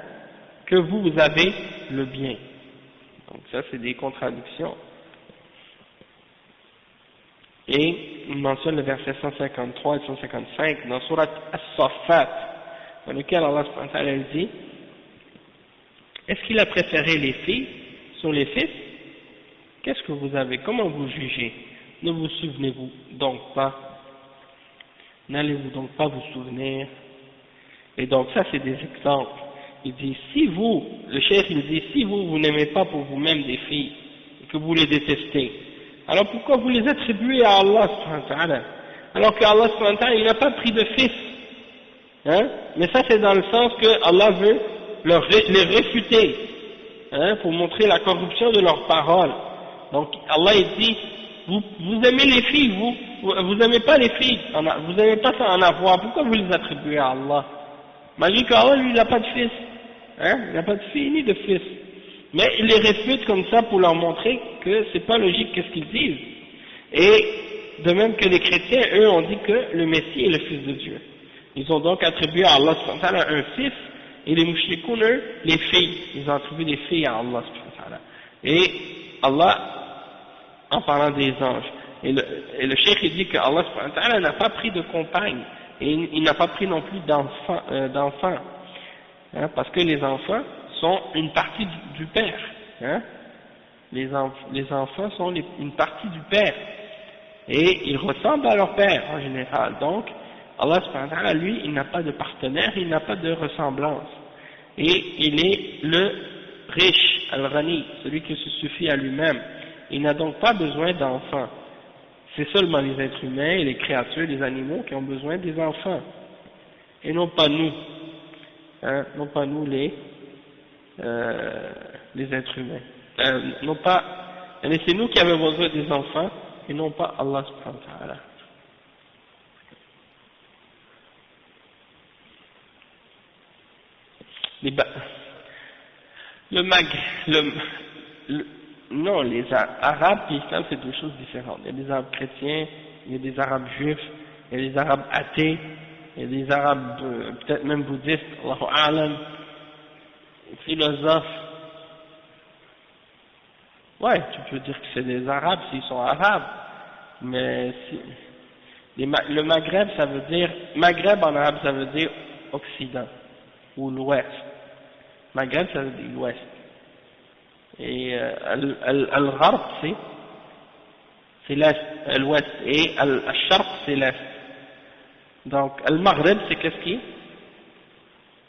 que vous avez le bien. Donc ça c'est des contradictions. Et il mentionne le verset 153 et 155 dans Surat As-Saffat, dans lequel Allah subhanahu wa ta'ala dit, est-ce qu'il a préféré les filles sur les fils? Qu'est-ce que vous avez? Comment vous jugez? Ne vous souvenez-vous donc pas? N'allez-vous donc pas vous souvenir? Et donc ça c'est des exemples. il dit, si vous, le cheikh il dit, si vous n'aimez pas pour vous-même des filles, et que vous les détestez, alors pourquoi vous les attribuez à Allah subhanahu wa ta'ala? Alors que Allah subhanahu wa ta'ala, il n'a pas pris de fils. Hein? Mais ça c'est dans le sens que Allah veut les réfuter, hein, pour montrer la corruption de leurs paroles. Donc Allah il dit, vous aimez les filles, vous n'aimez pas les filles, vous n'aimez pas ça en avoir, pourquoi vous les attribuez à Allah? Malgré qu'Allah lui il n'a pas de fils, hein, il n'a pas de fille ni de fils. Mais il les réfute comme ça pour leur montrer que c'est pas logique qu'est-ce qu'ils disent. Et de même que les chrétiens, eux, ont dit que le Messie est le fils de Dieu. Ils ont donc attribué à Allah subhanahu wa ta'ala un fils, et les mouchrikoun, eux, les filles. Ils ont attribué des filles à Allah subhanahu wa ta'ala. Et Allah, en parlant des anges, et le cheikh il dit que Allah subhanahu wa ta'ala n'a pas pris de compagne, et il n'a pas pris non plus d'enfants, hein, parce que les enfants sont une partie du père, hein. Les enfants sont une partie du père, et ils ressemblent à leur père en général. Donc Allah subhanahu wa ta'ala, lui, il n'a pas de partenaire, il n'a pas de ressemblance, et il est le riche, al-Ghani, celui qui se suffit à lui-même. Il n'a donc pas besoin d'enfants. C'est seulement les êtres humains et les créatures, les animaux qui ont besoin des enfants, et non pas nous, hein, non pas nous les êtres humains, non pas, c'est nous qui avons besoin des enfants et non pas Allah subhanahu wa ta'ala. Non, les Arabes et l'Islam c'est deux choses différentes. Il y a des Arabes chrétiens, il y a des Arabes juifs, il y a des Arabes athées, il y a des Arabes peut-être même bouddhistes, Allahu a'lam, philosophes. Ouais, tu peux dire que c'est des Arabes s'ils sont Arabes, mais le Maghreb ça veut dire, Maghreb en arabe ça veut dire Occident ou l'Ouest. Maghreb ça veut dire l'Ouest. Et Al-Gharb c'est l'Est, l'Ouest, et Al-Sharq c'est l'Est. Donc Al-Maghreb c'est qu'est-ce qui est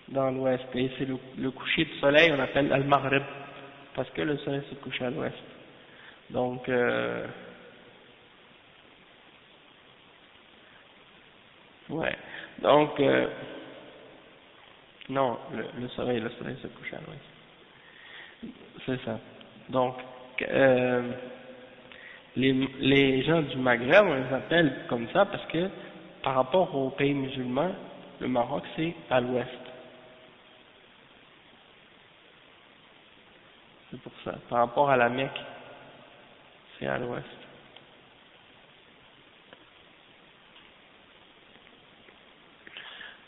dans l'Ouest, et c'est le coucher du soleil, on appelle Al-Maghreb, parce que le soleil se couche à l'Ouest. Donc ouais, donc non, le soleil se couche à l'Ouest. C'est ça. Donc, les gens du Maghreb, on les appelle comme ça parce que par rapport aux pays musulmans, le Maroc c'est à l'ouest. C'est pour ça. Par rapport à la Mecque, c'est à l'ouest.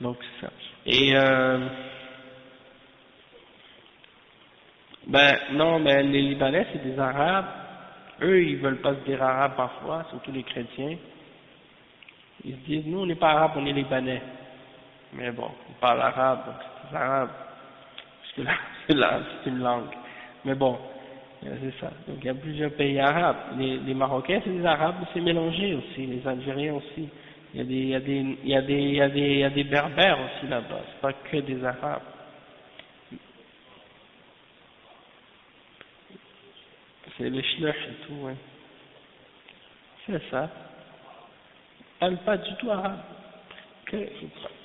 Donc c'est ça. Et non, mais les Libanais c'est des Arabes. Eux ils veulent pas se dire Arabes parfois, surtout les chrétiens. Ils se disent nous on n'est pas Arabes, on est Libanais. Mais bon, on parle arabe, donc c'est des Arabes. Parce que là, c'est une langue. Mais bon, c'est ça. Donc il y a plusieurs pays arabes. Les Marocains c'est des Arabes, mais c'est mélangé aussi. Les Algériens aussi. Il y a des Berbères aussi là-bas. C'est pas que des Arabes. C'est les Chleuch et tout, ouais. C'est ça. Ils parlent pas du tout arabe.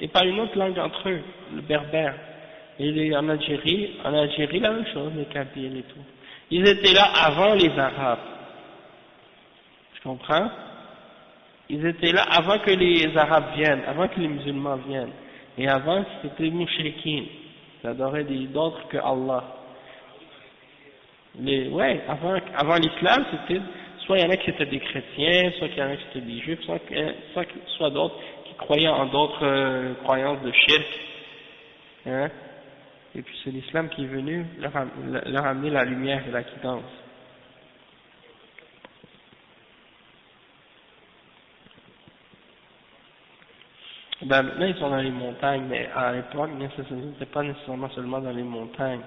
Ils parlent une autre langue entre eux, le berbère. Et en Algérie, la même chose, les Kabyles et tout. Ils étaient là avant les Arabes. Tu comprends? Ils étaient là avant que les Arabes viennent, avant que les musulmans viennent. Et avant, c'était les mouchrikines. Ils adoraient d'autres que Allah. Ouais, avant l'islam, c'était, soit il y en a qui étaient des chrétiens, soit il y en a qui étaient des juifs, soit d'autres qui croyaient en d'autres croyances de shirk. Hein? Et puis c'est l'islam qui est venu leur amener la lumière et la guidance. Maintenant ils sont dans les montagnes, mais à l'époque, ce n'était pas nécessairement seulement dans les montagnes.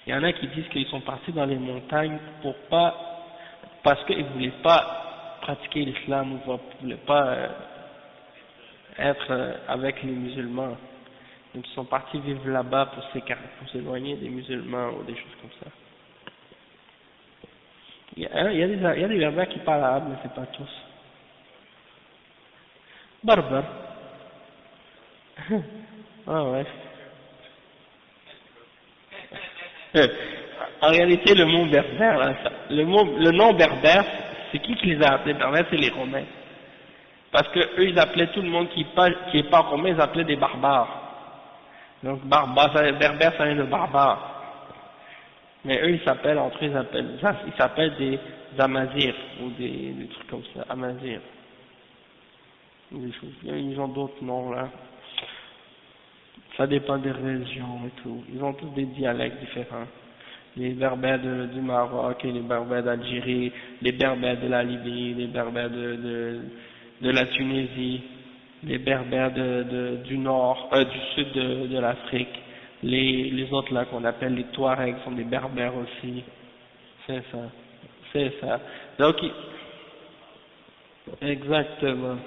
Il y en a qui disent qu'ils sont partis dans les montagnes parce qu'ils ne voulaient pas pratiquer l'islam ou ne voulaient pas être avec les musulmans. Donc ils sont partis vivre là-bas pour s'éloigner des musulmans ou des choses comme ça. Il y a des Berbères qui parlent arabe, mais c'est pas tous. Barbar. Ah ouais. En réalité, le mot berbère, là, le nom berbère, c'est qui les a appelés berbères? C'est les Romains. Parce que eux, ils appelaient tout le monde qui est pas romain, ils appelaient des barbares. Donc berbère, ça vient de barbare. Mais eux, entre eux, ils s'appellent des Amazirs, ou des trucs comme ça, Amazirs. Des choses. Ils ont d'autres noms, là. Ça dépend des régions et tout. Ils ont tous des dialectes différents. Les Berbères du Maroc et les Berbères d'Algérie, les Berbères de la Libye, les Berbères de la Tunisie, les Berbères du nord, du sud de l'Afrique. Les autres là qu'on appelle les Touaregs sont des Berbères aussi. C'est ça. Donc, exactement.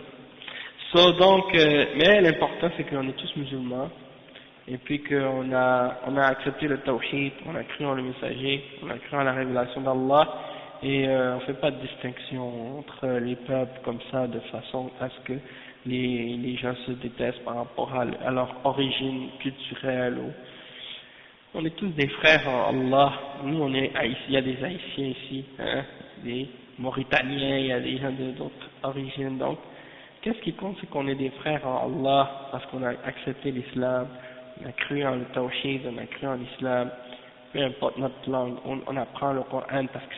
Donc, mais l'important c'est qu'on est tous musulmans. Et puis qu'on a accepté le tawhid, on a cru en le messager, on a cru en la révélation d'Allah, et on fait pas de distinction entre les peuples comme ça, de façon à ce que les gens se détestent par rapport à leur origine culturelle. On est tous des frères en Allah. Nous, on est haïtiens, il y a des Haïtiens ici, hein, des Mauritaniens, il y a des gens d'autres origines. Donc, qu'est-ce qui compte, c'est qu'on est des frères en Allah, parce qu'on a accepté l'islam. On a cru en le tawhid, on a cru en l'islam, peu importe notre langue, on apprend le Coran parce que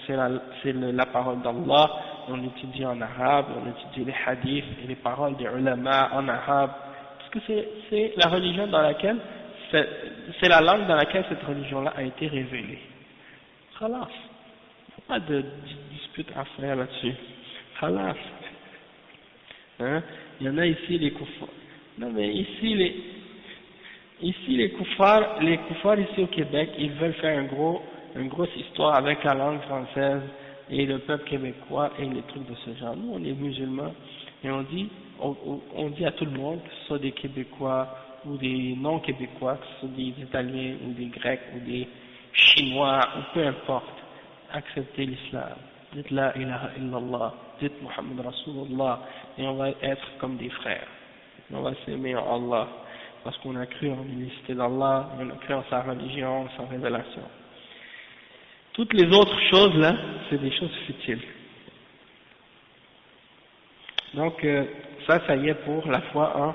c'est la parole d'Allah, on étudie en arabe, on étudie les hadiths et les paroles des ulama en arabe, parce que c'est la religion dans laquelle, c'est la langue dans laquelle cette religion-là a été révélée. Khalas, il n'y a pas de dispute à faire là-dessus. Khalas. Hein? Il y en a ici les koufars. Non mais ici les koufars ici au Québec, ils veulent faire une grosse histoire avec la langue française et le peuple québécois et les trucs de ce genre. Nous, on est musulmans et on dit à tout le monde, que ce soit des Québécois ou des non-Québécois, que ce soit des Italiens ou des Grecs ou des Chinois ou peu importe, acceptez l'islam. Dites la ilaha illallah, dites Muhammad Rasulullah et on va être comme des frères. On va s'aimer en Allah. Parce qu'on a cru en l'unicité d'Allah, on a cru en sa religion, sa révélation. Toutes les autres choses là, c'est des choses futiles. Donc ça y est pour la foi en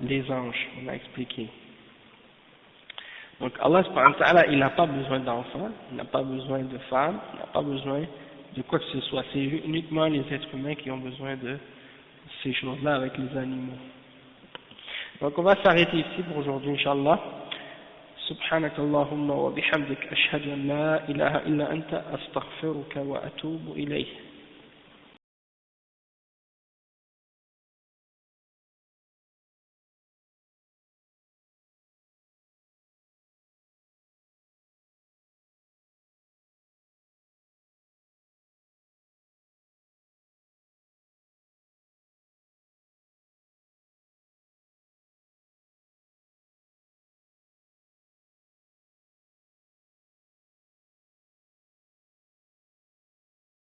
les anges, on a expliqué. Donc Allah subhanahu wa ta'ala, il n'a pas besoin d'enfants, il n'a pas besoin de femmes, il n'a pas besoin de quoi que ce soit. C'est uniquement les êtres humains qui ont besoin de ces choses-là avec les animaux. Donc on va s'arrêter ici pour aujourd'hui, Inch'Allah. سبحانك اللهم وبحمدك أشهد أن لا إله إلا أنت أستغفرك وأتوب إليه.